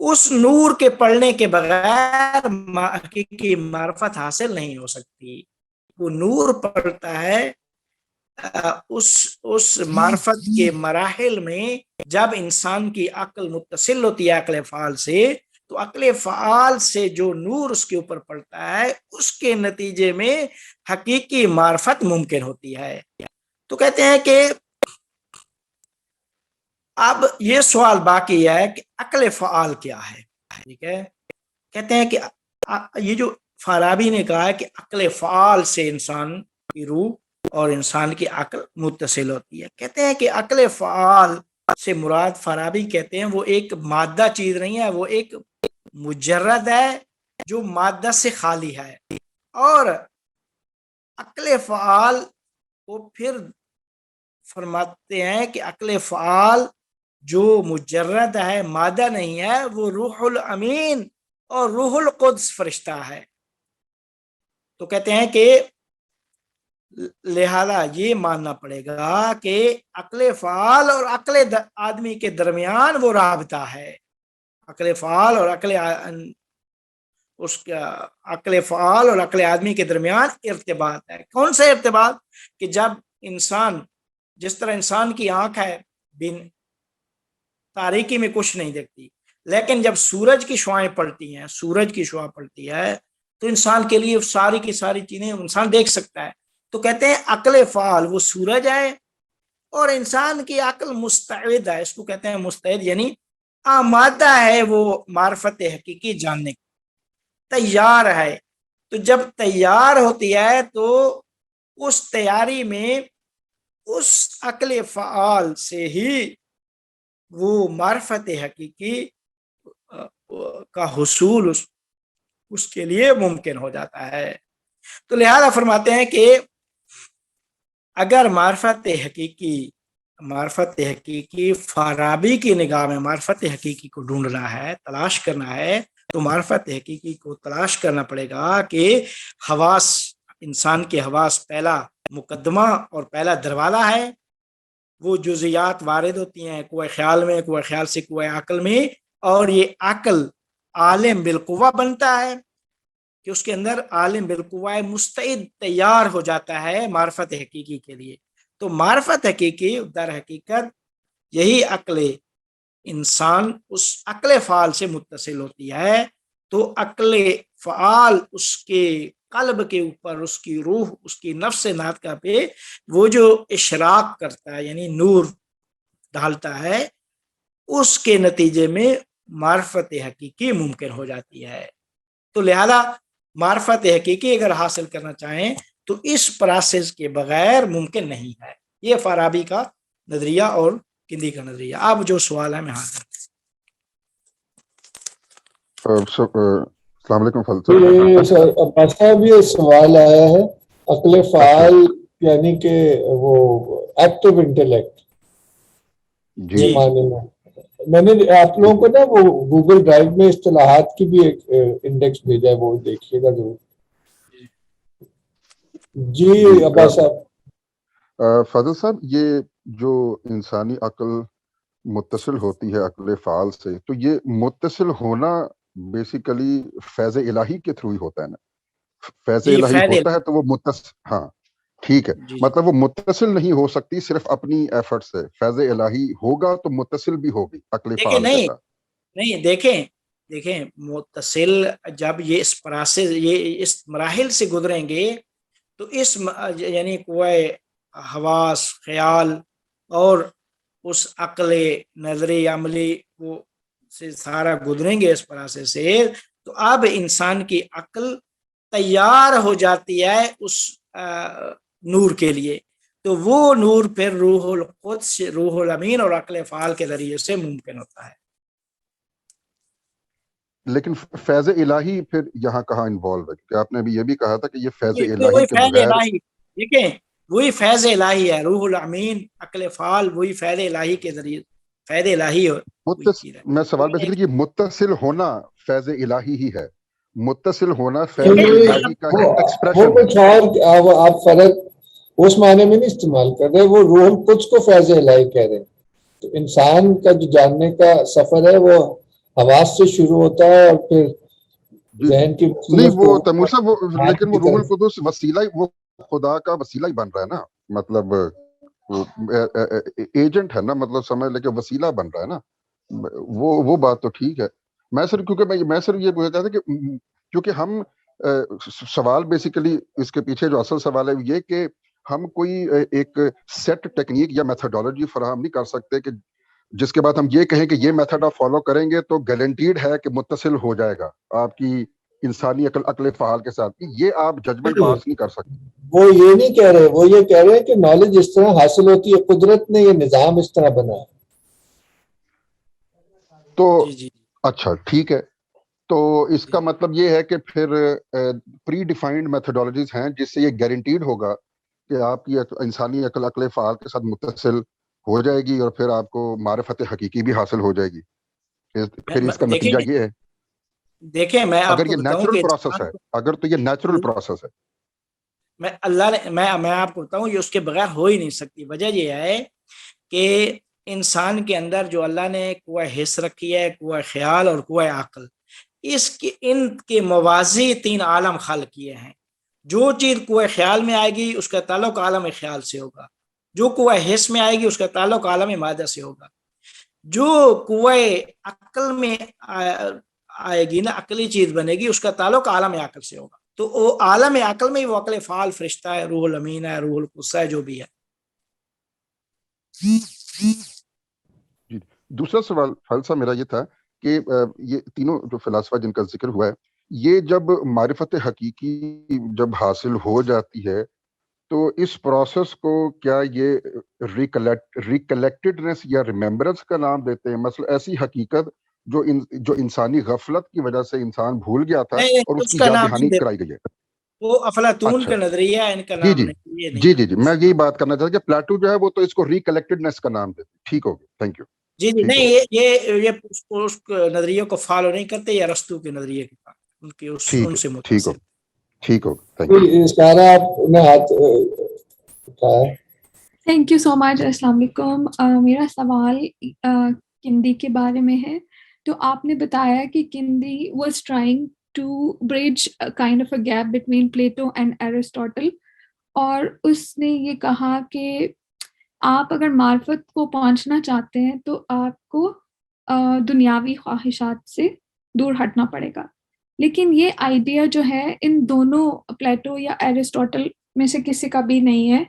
اس نور کے پڑھنے کے بغیر حقیقی معرفت حاصل نہیں ہو سکتی. وہ نور پڑتا ہے اس معرفت کے مراحل میں جب انسان کی عقل متصل ہوتی ہے عقل فعال سے، تو عقل فعال سے جو نور اس کے اوپر پڑتا ہے اس کے نتیجے میں حقیقی معرفت ممکن ہوتی ہے. تو کہتے ہیں کہ اب یہ سوال باقی ہے کہ عقل فعال کیا ہے. ٹھیک ہے. کہتے ہیں کہ یہ جو فارابی نے کہا ہے کہ عقل فعال سے انسان کی روح اور انسان کی عقل متصل ہوتی ہے. کہتے ہیں کہ عقل فعال سے مراد فارابی کہتے ہیں وہ ایک مادہ چیز نہیں ہے، وہ ایک مجرد ہے جو مادہ سے خالی ہے. اور عقل فعال کو پھر فرماتے ہیں کہ عقل فعال جو مجرد ہے، مادہ نہیں ہے، وہ روح الامین اور روح القدس فرشتہ ہے. تو کہتے ہیں کہ لہذا یہ ماننا پڑے گا کہ عقل فعال اور عقل آدمی کے درمیان وہ رابطہ ہے. عقل فعال اور عقل آدمی کے درمیان ارتباط ہے. کون سا ارتباط؟ کہ جب انسان، جس طرح انسان کی آنکھ ہے، بن تاریکی میں کچھ نہیں دیکھتی، لیکن جب سورج کی شعاعیں پڑتی ہے تو انسان کے لیے ساری کی ساری چیزیں انسان دیکھ سکتا ہے. تو کہتے ہیں عقل فعال وہ سورج ہے، اور انسان کی عقل مستعد ہے. اس کو کہتے ہیں مستعد، یعنی آمادہ ہے وہ معرفت حقیقی جاننے کی، تیار ہے. تو جب تیار ہوتی ہے تو اس تیاری میں اس عقل فعال سے ہی وہ معرفت حقیقی کا حصول اس کے لیے ممکن ہو جاتا ہے. تو لہذا فرماتے ہیں کہ اگر معرفت حقیقی فارابی کی نگاہ میں معرفت حقیقی کو ڈھونڈنا ہے، تلاش کرنا ہے، تو معرفت حقیقی کو تلاش کرنا پڑے گا کہ حواس، انسان کے حواس پہلا مقدمہ اور پہلا دروازہ ہے. وہ جزیات وارد ہوتی ہیں قوہ خیال میں، قوہ خیال سے قوہ عقل میں، اور یہ عقل عالم بالقوہ بنتا ہے کہ اس کے اندر عالم بالقوہ مستعد تیار ہو جاتا ہے معرفت حقیقی کے لیے. تو معرفت حقیقی در حقیقت یہی عقل انسان اس عقل فعال سے متصل ہوتی ہے. تو عقل فعال اس کے قلب کے اوپر، اس کی روح، اس کی نفس ناطقہ پہ وہ جو اشراق کرتا ہے، یعنی نور ڈالتا ہے، اس کے نتیجے میں معرفت حقیقی ممکن ہو جاتی ہے. تو لہذا معرفت حقیقی اگر حاصل کرنا چاہیں تو اس پروسیس کے بغیر ممکن نہیں ہے. یہ فارابی کا نظریہ اور کندی کا نظریہ. اب جو سوال ہے میں حاضر. السلام علیکم عباس صاحب، یہ سوال آیا ہے عقل فعال یعنی کہ وہ ایکٹیو انٹیلیکٹ جی معنی میں نے آپ لوگوں کو نا وہ گوگل ڈرائیو میں اصطلاحات کی بھی ایک انڈیکس بھیجا ہے، وہ دیکھیے گا ضرور. جی عباس صاحب. فضل صاحب، یہ جو انسانی عقل متصل ہوتی ہے عقل فعال سے، تو یہ متصل ہونا بیسیکلی فیض الہی کے تھرو ہی ہوتا ہے نا؟ فیض الہی ہوتا ہے تو وہ متصل، ہاں ٹھیک ہے، مطلب وہ متصل نہیں ہو سکتی صرف اپنی ایفرٹ سے. فیض الہی ہوگا تو متصل بھی ہوگی عقل فعال کے ساتھ. نہیں دیکھیں، دیکھیں متصل جب یہ اس پروسیس یہ اس مراحل سے گزریں گے تو اس یعنی قوہ حواس خیال اور اس عقل نظری عملی وہ سے سارا گزریں گے اس پروسیس سے، تو اب انسان کی عقل تیار ہو جاتی ہے اس نور کے لیے، تو وہ نور پھر روح القدس روح الامین اور عقل فعال کے ذریعے سے ممکن ہوتا ہے۔ لیکن فیض الہی پھر یہاں کہاں انوالو ہے؟ کہ آپ نے ابھی یہ بھی کہا تھا کہ یہ فیض وہی الہی کے فیض بغیر الہی، دیکھیں وہی فیض الہی ہے، روح الامین عقل فعال وہی فیض الہی کے ذریعے فیض الہی وہی چیز ہے۔ میں سوال بیسکلی یہ متصل ہونا فیض الہی ہی ہے، متصل ہونا فیض دیکھیں الہی کا وہ ایکسپریشن ہے۔ کچھ اور آپ فرق اس معنی میں نہیں استعمال کر رہے، وہ روح القدس کو فیض الہی کہہ رہے ہیں۔ تو انسان کا جو جاننے کا سفر ہے وہ حواس سے شروع ہوتا ہے اور پھر جی ذہن کی نہیں مختلف وہ تیمور صاحب وہ لیکن وہ کی روح طرف القدس وسیلہ وہ خدا کا وسیلہ ہی بن رہا ہے نا، مطلب ایجنٹ ہے نا، مطلب سمجھ لے کہ وسیلہ بن رہا ہے نا، وہ بات تو ٹھیک ہے۔ میں صرف کیونکہ میں صرف یہ پوچھنا چاہتا کہ کیونکہ ہم سوال بیسیکلی اس کے پیچھے جو اصل سوال ہے یہ کہ ہم کوئی ایک سیٹ ٹیکنیک یا میتھڈولوجی فراہم نہیں کر سکتے کہ جس کے بعد ہم یہ کہیں کہ یہ میتھڈ آپ فالو کریں گے تو گارنٹیڈ ہے کہ متصل ہو جائے گا آپ کی انسانی عقل فعال کے ساتھ، یہ آپ ججمنٹ پاس نہیں کر سکتے۔ وہ یہ نہیں کہہ رہے، وہ یہ کہہ رہے ہیں کہ نالج اس طرح حاصل ہوتی ہے، قدرت نے یہ نظام اس طرح بنا ہے۔ تو جی جی اچھا ٹھیک ہے، تو اس کا مطلب یہ ہے کہ پھر پری ڈیفائنڈ میتھڈولوجیز ہیں جس سے یہ گارنٹیڈ ہوگا کہ آپ کی انسانی عقل فعال کے ساتھ متصل ہو جائے گی اور پھر آپ کو معرفت حقیقی بھی حاصل ہو جائے گی، پھر اس کا نتیجہ یہ ہے دیکھیں میں آپ اگر کو یہ بتاؤں نیچرل کہ پروسیس ہے، اگر تو یہ نیچرل پروسیس ہے۔ میں اللہ نے میں آپ کو بتاؤں یہ اس کے بغیر ہو ہی نہیں سکتی۔ وجہ یہ ہے کہ انسان کے اندر جو اللہ نے قوہ حس رکھی ہے، قوہ خیال اور قوہ عقل، ان کے موازی 3 عالم خلق کیے ہیں۔ جو چیز قوہ خیال میں آئے گی اس کا تعلق عالم خیال سے ہوگا، جو قوہ حس میں آئے گی اس کا تعلق عالم مادہ سے ہوگا، جو قوہ عقل میں آئے گی نا عقلی چیز بنے گی اس کا تعلق عالم عقل سے ہوگا، تو وہ عالم عقل میں وہ عقل فعال فرشتہ ہے، روح الامین ہے، روح القدس ہے، جو بھی ہے۔ جی دوسرا سوال فلسفہ میرا یہ تھا کہ یہ تینوں جو فلاسفہ جن کا ذکر ہوا ہے یہ جب معرفت حقیقی جب حاصل ہو جاتی ہے تو اس پروسیس کو کیا یہ ریکلیکٹڈنس یا ریممبرنس کا نام دیتے ہیں؟ مثلا ایسی حقیقت جو انسانی غفلت کی وجہ سے انسان بھول گیا تھا نہیں اور اس اس کی کا یاد نام دہانی نہیں کرائی گئی ہے۔ وہ افلاطون اچھا کا نظریہ ہے، ان کا جی نام جی نہیں، یہ نہیں جی نام۔ جی جی میں یہی بات کرنا چاہتا کہ پلاٹو جو ہے وہ تو اس کو ریکلیکٹڈنس کا نام دیتے۔ ٹھیک ہوگا، تھینک یو۔ جی جی ٹھیک نہیں ہوگا، یہ اس نظریے کو فالو نہیں کرتے، یا ارسطو کے نظریے کے ان کی ٹھیک ان ہے، سے ٹھیک متاثر۔ ہوگا، ٹھیک ہوگا، تھینک یو۔ سارا آپ نے ہاتھ اٹھایا۔ تھینک یو سو مچ۔ السلام علیکم۔ میرا سوال کندی کے بارے میں ہے۔ تو آپ نے بتایا کہ Kindi was trying to bridge kind of a gap between Plato and Aristotle, اور اس نے یہ کہا کہ آپ اگر معرفت کو پہنچنا چاہتے ہیں تو آپ کو دنیاوی خواہشات سے دور ہٹنا پڑے گا۔ لیکن یہ آئیڈیا جو ہے ان دونوں پلیٹو یا ایرسٹوٹل میں سے کسی کا بھی نہیں ہے،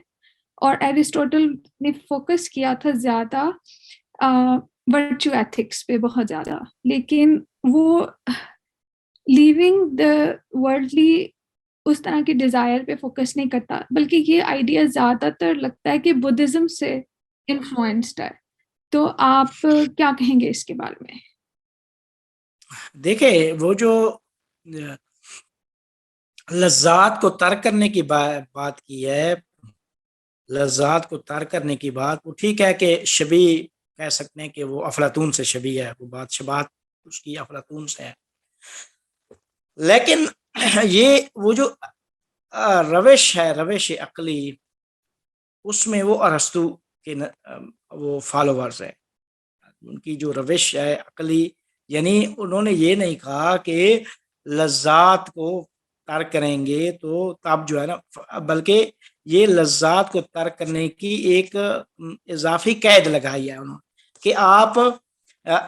اور ایرسٹوٹل نے فوکس کیا تھا زیادہ ورچو ایتھکس پہ بہت زیادہ، لیکن وہ لیونگ دا ورلڈلی اس طرح کی ڈیزائر پہ فوکس نہیں کرتا، بلکہ یہ آئیڈیا زیادہ تر لگتا ہے کہ بدھزم سے انفلوئنسڈ ہے۔ تو آپ کیا کہیں گے اس کے بارے میں؟ دیکھیں وہ جو لذات کو ترک کرنے کی بات کی ہے، لذات کو ترک کرنے کی بات، وہ ٹھیک ہے کہ شبیہ کہہ سکتے ہیں کہ وہ افلاطون سے شبیہ ہے، وہ بات شبات اس کی افلاطون سے ہے، لیکن یہ وہ جو روش ہے، روش عقلی، اس میں وہ ارسطو کے وہ فالوورز ہیں، ان کی جو روش ہے عقلی، یعنی انہوں نے یہ نہیں کہا کہ لذات کو ترک کریں گے تو تب جو ہے نا، بلکہ یہ لذات کو ترک کرنے کی ایک اضافی قید لگائی ہے انہوں نے کہ آپ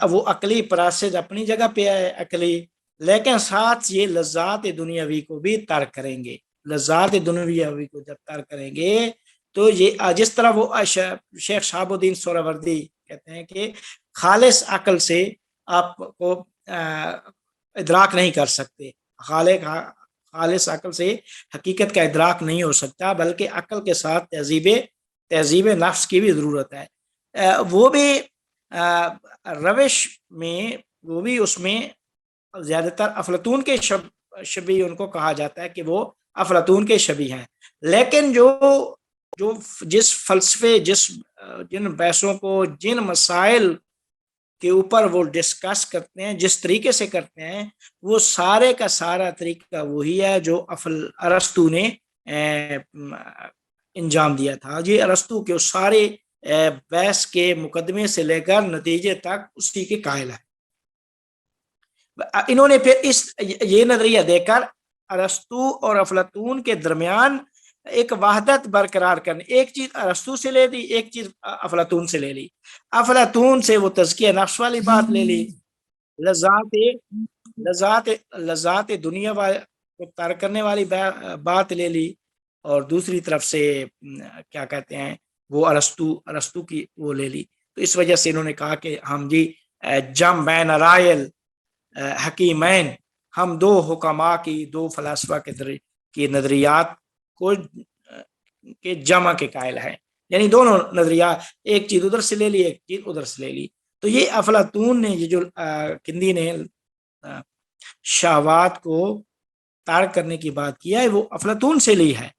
وہ عقلی پراسج اپنی جگہ پہ ہے عقلی، لیکن ساتھ یہ لذات دنیاوی کو بھی ترک کریں گے. لذات دنیاوی کو جب ترک کریں گے تو یہ جس طرح وہ شیخ شہاب الدین سہروردی کہتے ہیں کہ خالص عقل سے آپ کو ادراک نہیں کر سکتے، خالص عقل سے حقیقت کا ادراک نہیں ہو سکتا، بلکہ عقل کے ساتھ تہذیب نفس کی بھی ضرورت ہے. وہ بھی روش میں، وہ بھی اس میں زیادہ تر افلاطون کے شبیہ ان کو کہا جاتا ہے کہ وہ افلاطون کے شبیہ ہیں. لیکن جو جس فلسفے، جن بحثوں کو، جن مسائل کے اوپر وہ ڈسکس کرتے ہیں، جس طریقے سے کرتے ہیں، وہ سارے کا سارا طریقہ وہی ہے جو ارسطو نے انجام دیا تھا. جی ارسطو کے سارے بحث کے مقدمے سے لے کر نتیجے تک اسی کے قائل ہے. انہوں نے پھر یہ نظریہ دے کر ارسطو اور افلاطون کے درمیان ایک وحدت برقرار کرنے، ایک چیز ارسطو سے لے لی، ایک چیز افلاطون سے لے لی. افلاطون سے وہ تزکیہ نفس والی بات لے لی، لذات دنیا کو ترک کرنے والی بات لے لی، اور دوسری طرف سے کیا کہتے ہیں وہ ارسطو کی وہ لے لی. تو اس وجہ سے انہوں نے کہا کہ ہم جی جم بین رائل حکیمین، ہم دو حکماء کی، دو فلاسفہ کے نظریات کو کے جمع کے قائل ہیں، یعنی دونوں نظریات، ایک چیز ادھر سے لے لی، ایک چیز ادھر سے لے لی. تو یہ افلاطون نے، یہ جو کندی نے شہوات کو ترک کرنے کی بات کیا ہے، وہ افلاطون سے لی ہے.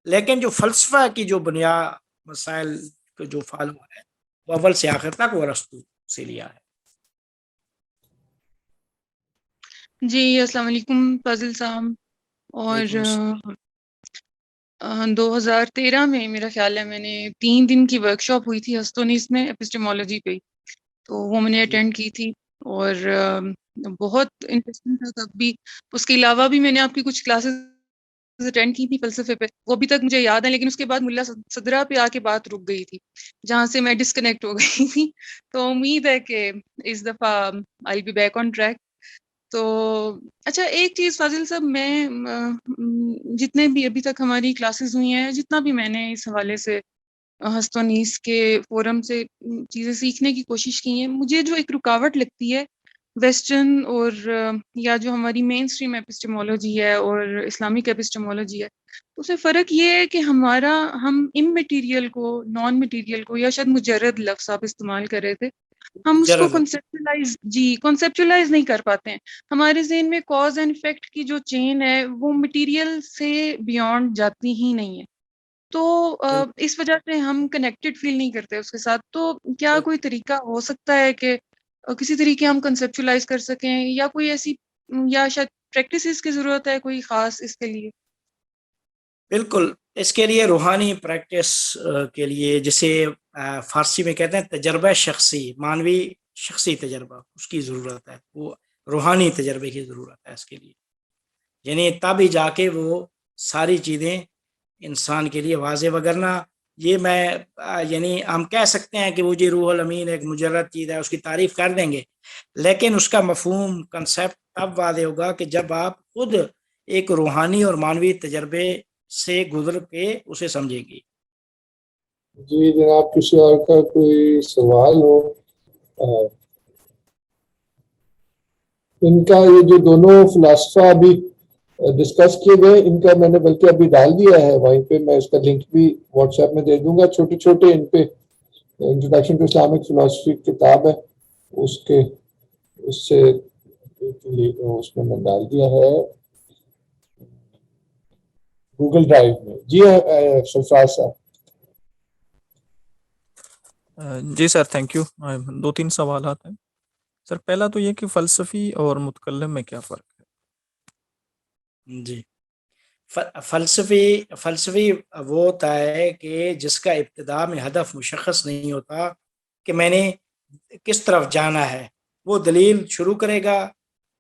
لیکن جو فلسفہ کی جو بنیاد مسائل کو جو فالو ہے وہ اول سے آخر تک وہ ارسطو سے لیا ہے. جی السلام علیکم فاضل صاحب. اور 2013 میں میرا خیال ہے میں نے 3 دن کی ورکشاپ ہوئی تھی ہستونیس میں ایپسٹیمولوجی پہ، تو وہ میں نے اٹینڈ کی تھی، اور بہت انٹرسٹنگ تھا. تب بھی اس کے علاوہ بھی میں نے آپ کی کچھ کلاسز اٹینڈ کی تھی فلسفے پہ، وہ ابھی تک مجھے یاد ہے، لیکن اس کے بعد ملا صدرہ پہ آ کے بات رک گئی تھی، جہاں سے میں ڈسکنیکٹ ہو گئی تھی. تو امید ہے کہ اس دفعہ آئی بی بیک آن ٹریک. تو اچھا ایک چیز فاضل صاحب، میں جتنے بھی ابھی تک ہماری کلاسز ہوئی ہیں، جتنا بھی میں نے اس حوالے سے ہستونیس کے فورم سے چیزیں سیکھنے کی کوشش کی ہیں، مجھے جو ایک رکاوٹ لگتی ہے ویسٹرن اور یا جو ہماری مین سٹریم ایپسٹیمولوجی ہے اور اسلامک ایپسٹیمولوجی ہے، اس میں فرق یہ ہے کہ ہم اممیٹیریل کو، نان مٹیریل کو، یا شاید مجرد لفظ آپ استعمال کر رہے تھے، ہم اس کو کنسیپچولائز نہیں کر پاتے ہیں. ہمارے ذہن میں کاز اینڈ افیکٹ کی جو چین ہے وہ مٹیریل سے بیونڈ جاتی ہی نہیں ہے، تو اس وجہ سے ہم کنیکٹڈ فیل نہیں کرتے اس کے ساتھ. تو کیا کوئی طریقہ ہو سکتا ہے کہ کسی طریقے ہم کنسیپچولائز کر سکیں، یا کوئی ایسی، یا شاید پریکٹسز کی ضرورت ہے کوئی خاص اس کے لیے؟ بالکل، اس کے لیے روحانی پریکٹس کے لیے، جسے فارسی میں کہتے ہیں تجربہ شخصی، مانوی شخصی تجربہ، اس کی ضرورت ہے. وہ روحانی تجربے کی ضرورت ہے اس کے لیے، یعنی تب ہی جا کے وہ ساری چیزیں انسان کے لیے واضح. وگرنہ یہ یعنی ہم کہہ سکتے ہیں کہ وہ جی روح الامین ایک مجرد چیز ہے، اس کی تعریف کر دیں گے، لیکن اس کا مفہوم، کنسیپٹ تب واضح ہوگا کہ جب آپ خود ایک روحانی اور مانوی تجربے سے گزر کے اسے سمجھیں گے. جی جناب، کسی اور کا کوئی سوال ہو؟ ان کا یہ جو دونوں فلاسفہ ابھی ڈسکس کیے گئے، ان کا میں نے بلکہ ابھی ڈال دیا ہے وہیں پہ، میں اس کا لنک بھی واٹس ایپ میں دے دوں گا. چھوٹے چھوٹے ان پہ انٹروڈکشن ٹو اسلامک فلاسفی کتاب ہے، اس سے اس میں ڈال دیا ہے گوگل ڈرائیو میں. جی سرفراز صاحب. جی سر، تھینک یو. 2-3 سوالات ہیں سر. پہلا تو یہ کہ فلسفی اور متکلم میں کیا فرق ہے؟ جی، فلسفی وہ ہوتا ہے کہ جس کا ابتدا میں ہدف مشخص نہیں ہوتا کہ میں نے کس طرف جانا ہے. وہ دلیل شروع کرے گا،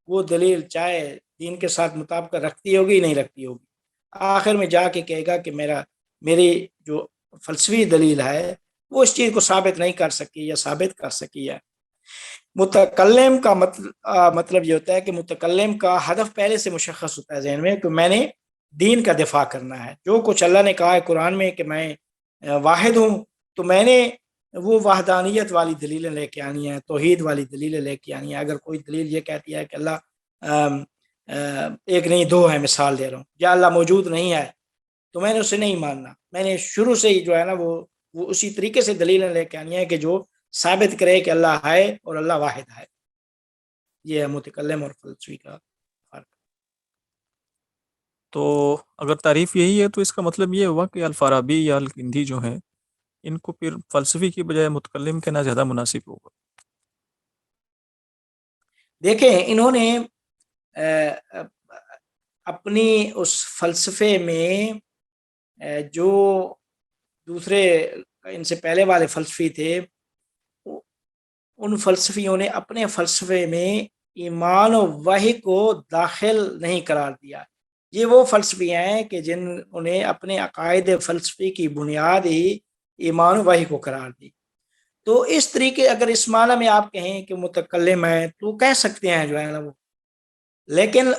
وہ دلیل چاہے دین کے ساتھ مطابقت رکھتی ہوگی نہیں رکھتی ہوگی، آخر میں جا کے کہے گا کہ میری جو فلسفی دلیل ہے وہ اس چیز کو ثابت نہیں کر سکی یا ثابت کر سکی ہے. متکلم کا مطلب یہ ہوتا ہے کہ متکلم کا ہدف پہلے سے مشخص ہوتا ہے ذہن میں کہ میں نے دین کا دفاع کرنا ہے. جو کچھ اللہ نے کہا ہے قرآن میں کہ میں واحد ہوں، تو میں نے وہ وحدانیت والی دلیلیں لے کے آنی ہیں، توحید والی دلیلیں لے کے آنی ہیں. اگر کوئی دلیل یہ کہتی ہے کہ اللہ ایک نہیں دو ہے، مثال دے رہا ہوں، یا اللہ موجود نہیں ہے، تو میں نے اسے نہیں ماننا. میں نے شروع سے ہی جو ہے نا وہ اسی طریقے سے دلیلیں لے کے آنی ہے کہ جو ثابت کرے کہ اللہ ہے اور اللہ واحد ہے. یہ ہے متکلم اور فلسفی کا فرق. تو اگر تعریف یہی ہے تو اس کا مطلب یہ ہوا کہ الفارابی یا الکندی جو ہیں ان کو پھر فلسفی کی بجائے متکلم کہنا زیادہ مناسب ہوگا. دیکھیں انہوں نے اپنی اس فلسفے میں جو دوسرے ان سے پہلے والے فلسفی تھے، ان فلسفیوں نے اپنے فلسفے میں ایمان و وحی کو داخل نہیں قرار دیا. یہ وہ فلسفی ہیں کہ جنہوں نے اپنے عقائد فلسفی کی بنیاد ہی ایمان و وحی کو قرار دی. تو اس طریقے اگر اس معنی میں آپ کہیں کہ متکلم ہے تو کہہ سکتے ہیں جو ہے نا وہ، لیکن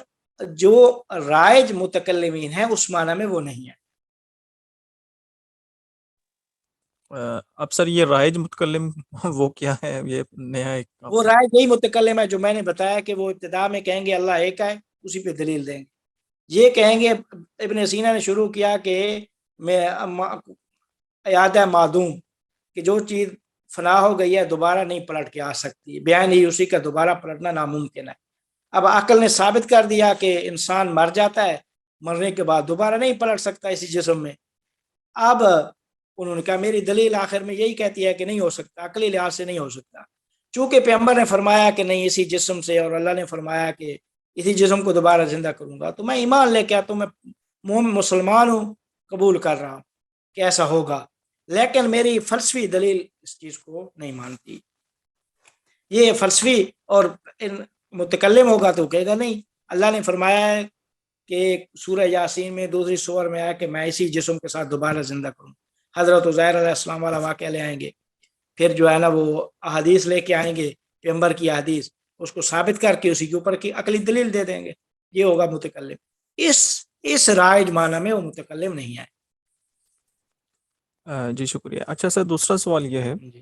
جو رائج متکلمین ہیں اس معنی میں وہ نہیں ہے. اب سر یہ رائج متکلم وہ کیا ہے؟ یہ نیا ایک وہ رائج یہی متکلم ہے جو میں نے بتایا کہ وہ ابتدا میں کہیں گے اللہ ایک ہے، اسی پہ دلیل دیں گے. یہ کہیں گے ابن سینا نے شروع کیا کہ میں یاد ہے معدوم کہ جو چیز فنا ہو گئی ہے دوبارہ نہیں پلٹ کے آ سکتی، بیان ہی اسی کا دوبارہ پلٹنا ناممکن ہے. اب عقل نے ثابت کر دیا کہ انسان مر جاتا ہے، مرنے کے بعد دوبارہ نہیں پلٹ سکتا اسی جسم میں. اب انہوں نے کہا میری دلیل آخر میں یہی کہتی ہے کہ نہیں ہو سکتا، عقلی لحاظ سے نہیں ہو سکتا. چونکہ پیغمبر نے فرمایا کہ نہیں اسی جسم سے، اور اللہ نے فرمایا کہ اسی جسم کو دوبارہ زندہ کروں گا، تو میں ایمان لے کے تو میں مسلمان ہوں، قبول کر رہا ہوں کہ ایسا ہوگا، لیکن میری فلسفی دلیل اس چیز کو نہیں مانتی. یہ فلسفی اور متکلم ہوگا تو کہے گا نہیں، اللہ نے فرمایا ہے کہ سورہ یاسین میں دوسری سور میں آیا کہ میں اسی جسم کے ساتھ دوبارہ زندہ کروں. حضرت عزیر علیہ السلام والا واقعہ لے آئیں گے، پھر جو ہے نا وہ احادیث لے کے آئیں گے، پیغمبر کی احادیث، اس کو ثابت کر کے اسی کے اوپر کی عقلی دلیل دے دیں گے. یہ ہوگا متکلم. اس رائج معنی میں وہ متکلم نہیں ہے. جی شکریہ. اچھا سر دوسرا سوال یہ ہے جی.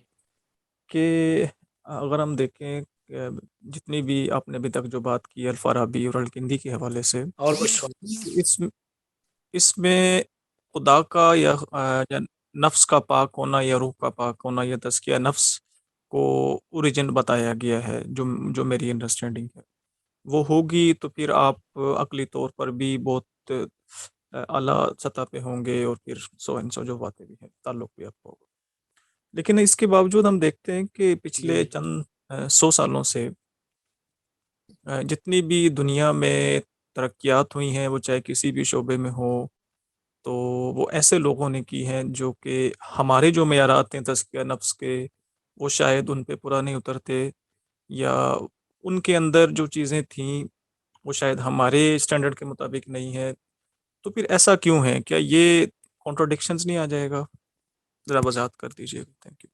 کہ اگر ہم دیکھیں کہ جتنی بھی آپ نے ابھی تک جو بات کی الفارابی اور الکندی کے حوالے سے، اور کچھ سوال؟ اس میں خدا کا یا نفس کا پاک ہونا یا روح کا پاک ہونا یا تزکیہ نفس کو اوریجن بتایا گیا ہے، جو میری انڈرسٹینڈنگ ہے وہ ہوگی تو پھر آپ عقلی طور پر بھی بہت اعلیٰ سطح پہ ہوں گے، اور پھر سو جو باتیں بھی ہیں تعلق بھی آپ کو ہوگا. لیکن اس کے باوجود ہم دیکھتے ہیں کہ پچھلے چند 100 سالوں سے جتنی بھی دنیا میں ترقیات ہوئی ہیں، وہ چاہے کسی بھی شعبے میں ہو، تو وہ ایسے لوگوں نے کی ہیں جو کہ ہمارے جو معیارات ہیں تزکیہ نفس کے، وہ شاید ان پہ پورا نہیں اترتے، یا ان کے اندر جو چیزیں تھیں وہ شاید ہمارے اسٹینڈرڈ کے مطابق نہیں ہے. تو پھر ایسا کیوں ہے؟ کیا یہ کانٹرڈکشنز نہیں آ جائے گا؟ ذرا وضاحت کر دیجیے. Thank you.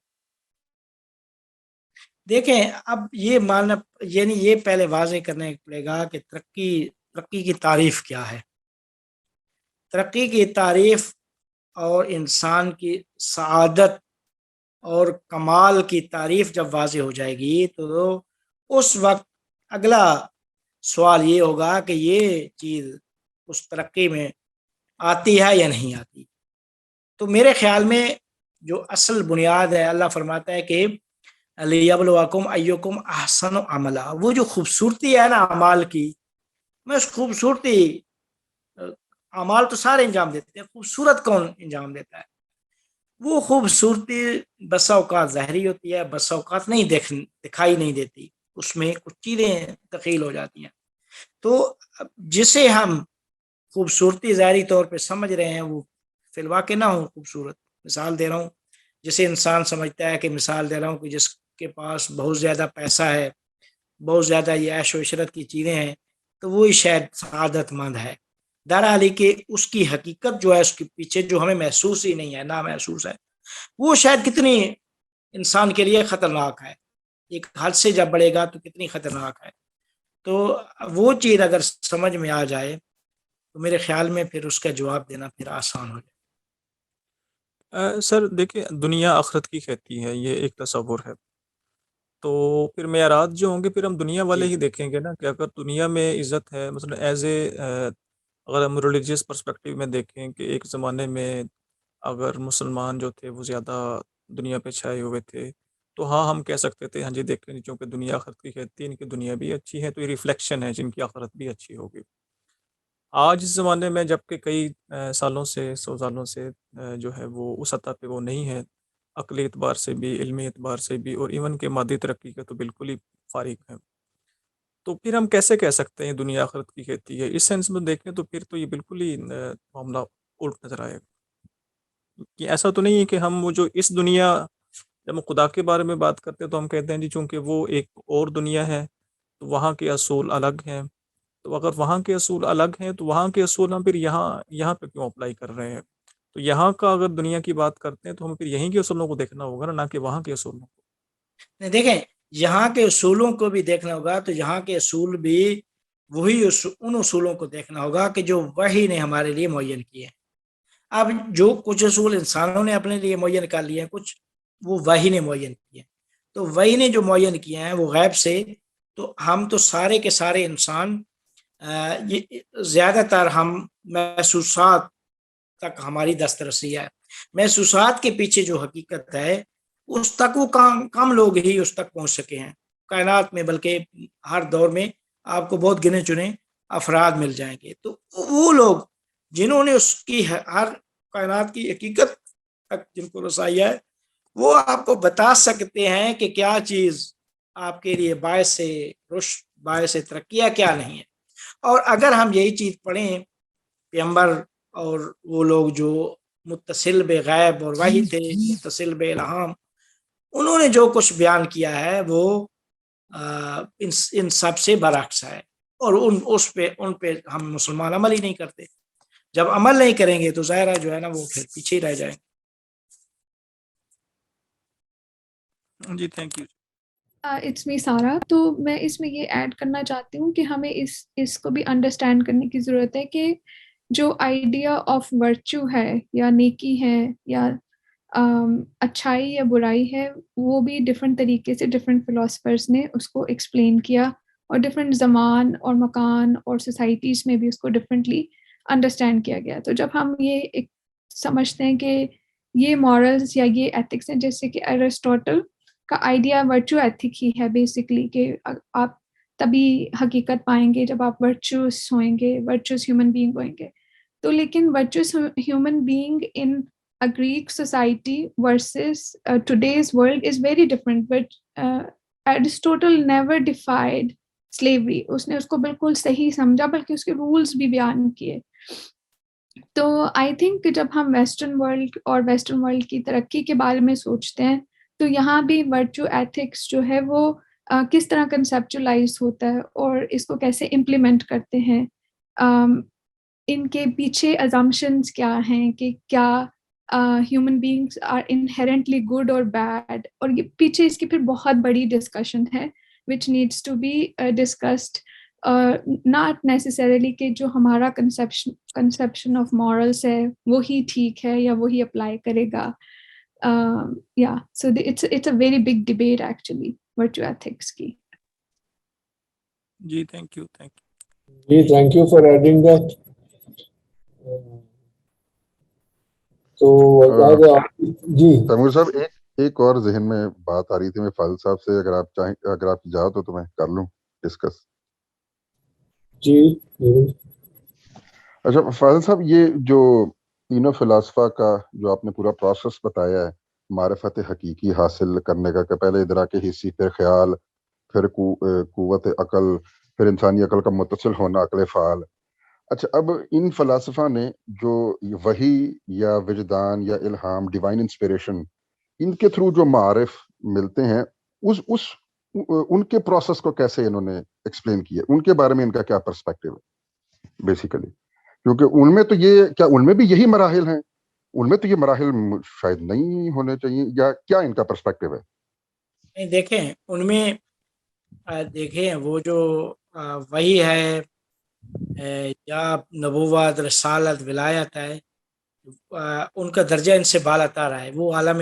دیکھیں اب یہ ماننا، یعنی یہ پہلے واضح کرنے پڑے گا کہ ترقی کی تعریف کیا ہے. ترقی کی تعریف اور انسان کی سعادت اور کمال کی تعریف جب واضح ہو جائے گی تو اس وقت اگلا سوال یہ ہوگا کہ یہ چیز اس ترقی میں آتی ہے یا نہیں آتی. تو میرے خیال میں جو اصل بنیاد ہے، اللہ فرماتا ہے کہ لِیَبْلُوَکُمْ أَیُّکُمْ أَحْسَنُ عَمَلًا. وہ جو خوبصورتی ہے نا اعمال کی، میں اس خوبصورتی، اعمال تو سارے انجام دیتے ہیں، خوبصورت کون انجام دیتا ہے؟ وہ خوبصورتی بسا اوقات ظاہری ہوتی ہے، بسا اوقات نہیں دکھائی نہیں دیتی، اس میں کچھ چیزیں دخیل ہو جاتی ہیں. تو جسے ہم خوبصورتی ظاہری طور پہ سمجھ رہے ہیں وہ فی الواقع نہ ہو خوبصورت. مثال دے رہا ہوں، جسے انسان سمجھتا ہے کہ مثال دے رہا ہوں کہ جس کے پاس بہت زیادہ پیسہ ہے، بہت زیادہ یہ عیش و عشرت کی چیزیں ہیں، تو وہی شاید سعادت مند ہے. درحالی کہ اس کی حقیقت جو ہے، اس کے پیچھے جو ہمیں محسوس ہی نہیں ہے، نہ محسوس ہے، وہ شاید کتنی انسان کے لیے خطرناک ہے. ایک حد سے جب بڑھے گا تو کتنی خطرناک ہے. تو وہ چیز اگر سمجھ میں آ جائے تو میرے خیال میں پھر اس کا جواب دینا پھر آسان ہو جائے. سر دیکھیں، دنیا آخرت کی کہتی ہے، یہ ایک تصور ہے. تو پھر معراج جو ہوں گے پھر ہم دنیا والے جی. ہی دیکھیں گے نا، کہ اگر دنیا میں عزت ہے، مثلا ایز اے اگر ہم ریلیجیس پرسپیکٹیو میں دیکھیں کہ ایک زمانے میں اگر مسلمان جو تھے وہ زیادہ دنیا پہ چھائے ہوئے تھے، تو ہاں ہم کہہ سکتے تھے ہاں جی دیکھیں چونکہ دنیا آخرت کی کہتی ہے، ان کی دنیا بھی اچھی ہے تو یہ ریفلیکشن ہے جن کی آخرت بھی اچھی ہوگی. آج اس زمانے میں جب کہ کئی سالوں سے 100 سالوں سے جو ہے وہ اس سطح پہ وہ نہیں ہے، عقلی اعتبار سے بھی، علمی اعتبار سے بھی، اور ایون کہ مادی ترقی کے تو بالکل ہی فارغ ہے. تو پھر ہم کیسے کہہ سکتے ہیں دنیا آخرت کی کہتی ہے؟ اس سینس میں دیکھیں تو پھر تو یہ بالکل ہی معاملہ الٹ نظر آئے گا. کہ ایسا تو نہیں ہے کہ ہم وہ جو اس دنیا، جب ہم خدا کے بارے میں بات کرتے ہیں تو ہم کہتے ہیں جی چونکہ وہ ایک اور دنیا ہے تو وہاں کے اصول الگ ہیں. تو اگر وہاں کے اصول الگ ہیں تو وہاں کے اصول ہم پھر یہاں پہ کیوں اپلائی کر رہے ہیں؟ تو یہاں کا اگر دنیا کی بات کرتے ہیں تو ہمیں پھر یہیں کے اصولوں کو دیکھنا ہوگا نہ کہ وہاں کے اصولوں کو. نہیں، دیکھیں، یہاں کے اصولوں کو بھی دیکھنا ہوگا تو یہاں کے اصول بھی وہی ان اصولوں کو دیکھنا ہوگا کہ جو وحی نے ہمارے لیے معین کیے ہیں. اب جو کچھ اصول انسانوں نے اپنے لیے معین کر لیے ہیں، کچھ وہ وحی نے معین کیے ہیں. تو وحی نے جو معین کیے ہیں وہ غیب سے، تو ہم تو سارے کے سارے انسان یہ زیادہ تر ہم محسوسات تک ہماری دسترسی ہے. محسوسات کے پیچھے جو حقیقت ہے اس تک وہ کم لوگ ہی اس تک پہنچ سکے ہیں کائنات میں، بلکہ ہر دور میں آپ کو بہت گنے چنے افراد مل جائیں گے. تو وہ لوگ جنہوں نے اس کی ہر کائنات کی حقیقت تک جن کو رسائی ہے، وہ آپ کو بتا سکتے ہیں کہ کیا چیز آپ کے لیے باعث رشد، باعث ترقی ہے، کیا نہیں ہے. اور اگر ہم یہی چیز پڑھیں، پیغمبر اور وہ لوگ جو متصل بے غیب اور وحی تھے، متصل بے الہام، انہوں نے جو کچھ بیان کیا ہے وہ ان سب سے برعکس ہے. اور ان پہ ہم مسلمان عمل ہی نہیں کرتے. جب عمل نہیں کریں گے تو ظاہر جو ہے نا وہ پھر پیچھے ہی رہ جائیں گے. جی تھینک یو. اٹس می سارا. تو میں اس میں یہ ایڈ کرنا چاہتی ہوں کہ ہمیں اس کو بھی انڈرسٹینڈ کرنے کی ضرورت ہے کہ جو آئیڈیا آف ورچو ہے یا نیکی ہے یا اچھائی یا برائی ہے، وہ بھی ڈفرینٹ طریقے سے ڈفرینٹ فلاسفرز نے اس کو ایکسپلین کیا، اور ڈفرینٹ زمان اور مکان اور سوسائٹیز میں بھی اس کو ڈفرینٹلی انڈرسٹینڈ کیا گیا. تو جب ہم یہ ایک سمجھتے ہیں کہ یہ مورلز یا یہ ایتھکس ہیں، جیسے کہ ایرسٹوٹل کا آئیڈیا ورچو ایتھک ہی ہے بیسکلی، کہ آپ تبھی حقیقت پائیں گے جب آپ ورچوس ہوئیں گے، ورچوس ہیومن بینگ ہوئیں گے. تو لیکن virtuous human being in a Greek society versus today's world is very different. But Aristotle never defied slavery. اس نے اس کو بالکل صحیح سمجھا، بلکہ اس کے رولز بھی بیان کیے. تو آئی تھنک کہ جب ہم ویسٹرن ورلڈ کی ترقی کے بارے میں سوچتے ہیں تو یہاں بھی ورچو ایتھکس جو ہے وہ کس طرح کنسیپچولائز ہوتا ہے اور اس کو کیسے امپلیمنٹ کرتے ہیں، ان کے پیچھے ازمپشنز کیا ہیں، کہ کیا human beings are inherently good اور بیڈ. اور یہ پیچھے اس کی پھر بہت بڑی ڈسکشن ہے which needs to be discussed. Not necessarily کہ جو ہمارا کنسیپشن آف مورلس ہے وہی ٹھیک ہے یا وہی اپلائی کرے گا. So it's a very big debate actually virtue ethics کی. جی تھینک یو. جی thank you for adding that. تو جی تیمور صاحب ایک اور ذہن میں بات آ رہی تھی، میں فاضل صاحب سے اگر آپ چاہیں، اگر آپ اجازت ہو تو میں کر لوں ڈسکس. جی اچھا فاضل صاحب، یہ جو تینوں فلاسفہ کا جو آپ نے پورا پروسیس بتایا ہے معرفت حقیقی حاصل کرنے کا، کہ پہلے ادراک حسی، پھر خیال، پھر قوت عقل، پھر انسانی عقل کا متصل ہونا، عقل فعال. اچھا، اب ان فلاسفہ نے جو وحی یا وجدان یا الہام، ڈیوائن انسپریشن، ان کے تھرو جو معارف ملتے ہیں، ان کے پروسیس کو کیسے انہوں نے ایکسپلین کیا، ان کے بارے میں ان کا کیا پرسپیکٹیو ہے بیسیکلی؟ کیونکہ ان میں تو ان میں بھی یہی مراحل ہیں، ان میں تو یہ مراحل شاید نہیں ہونے چاہیے، یا کیا ان کا پرسپیکٹیو ہے؟ نہیں دیکھیں ان میں دیکھیں وہ جو وہی ہے یا نبوت رسالت ولایت ہے ان کا درجہ ان سے بالا تر ہے، وہ عالم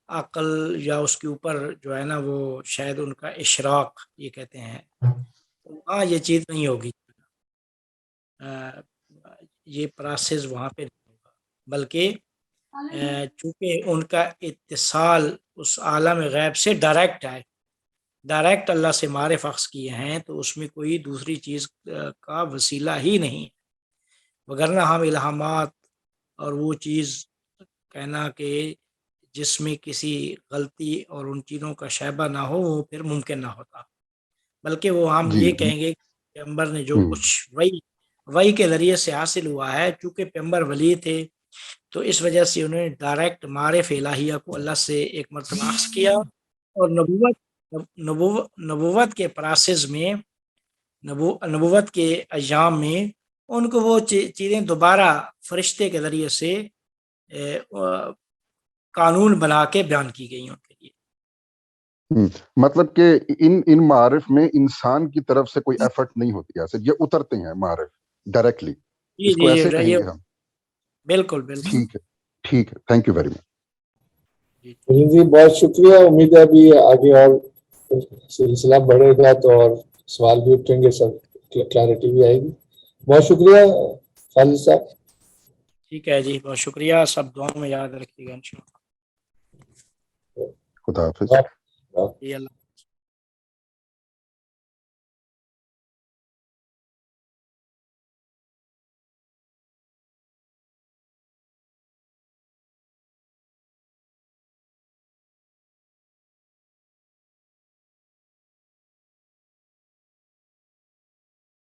عقل یا اس کے اوپر جو ہے نا وہ شاید ان کا اشراق یہ کہتے ہیں، ہاں یہ چیز نہیں ہوگی، یہ پروسیس وہاں پہ نہیں ہوگا، بلکہ چونکہ ان کا اتصال اس عالم غیب سے ڈائریکٹ ہے، ڈائریکٹ اللہ سے معرف اخذ کیے ہیں، تو اس میں کوئی دوسری چیز کا وسیلہ ہی نہیں، وگرنہ ہم الہامات اور وہ چیز کہنا کہ جس میں کسی غلطی اور ان چیزوں کا شائبہ نہ ہو وہ پھر ممکن نہ ہوتا، بلکہ وہ ہم جی یہ کہیں گے کہ پیغمبر نے جو کچھ وحی کے ذریعے سے حاصل ہوا ہے، چونکہ پیغمبر ولی تھے تو اس وجہ سے انہوں نے ڈائریکٹ معرف الہیہ کو اللہ سے ایک مرتبہ اخذ کیا، اور نبوت کے پروسیس میں نبوت کے ایام میں ان کو وہ چیزیں دوبارہ فرشتے کے ذریعے سے قانون بنا کے بیان کی گئی ان کے لیے۔ مطلب کہ ان معارف میں انسان کی طرف سے کوئی ایفرٹ نہیں ہوتی ہے، صرف یہ اترتے ہیں معارف ڈائریکٹلی، اس کو ایسے کہیں گے ہم؟ بالکل بالکل ٹھیک ہے، ٹھیک ہے، تھینک یو ویری مچ جی بہت شکریہ، امید ہے ابھی آگے اور سلسلہ بڑھے گا تو اور سوال بھی اٹھیں گے، سب کلیئرٹی بھی آئے گی۔ بہت شکریہ خالد صاحب۔ ٹھیک ہے جی، بہت شکریہ، سب دعاؤں میں یاد رکھیے گا انشاءاللہ۔ خدا حافظ۔ آپ جی اللہ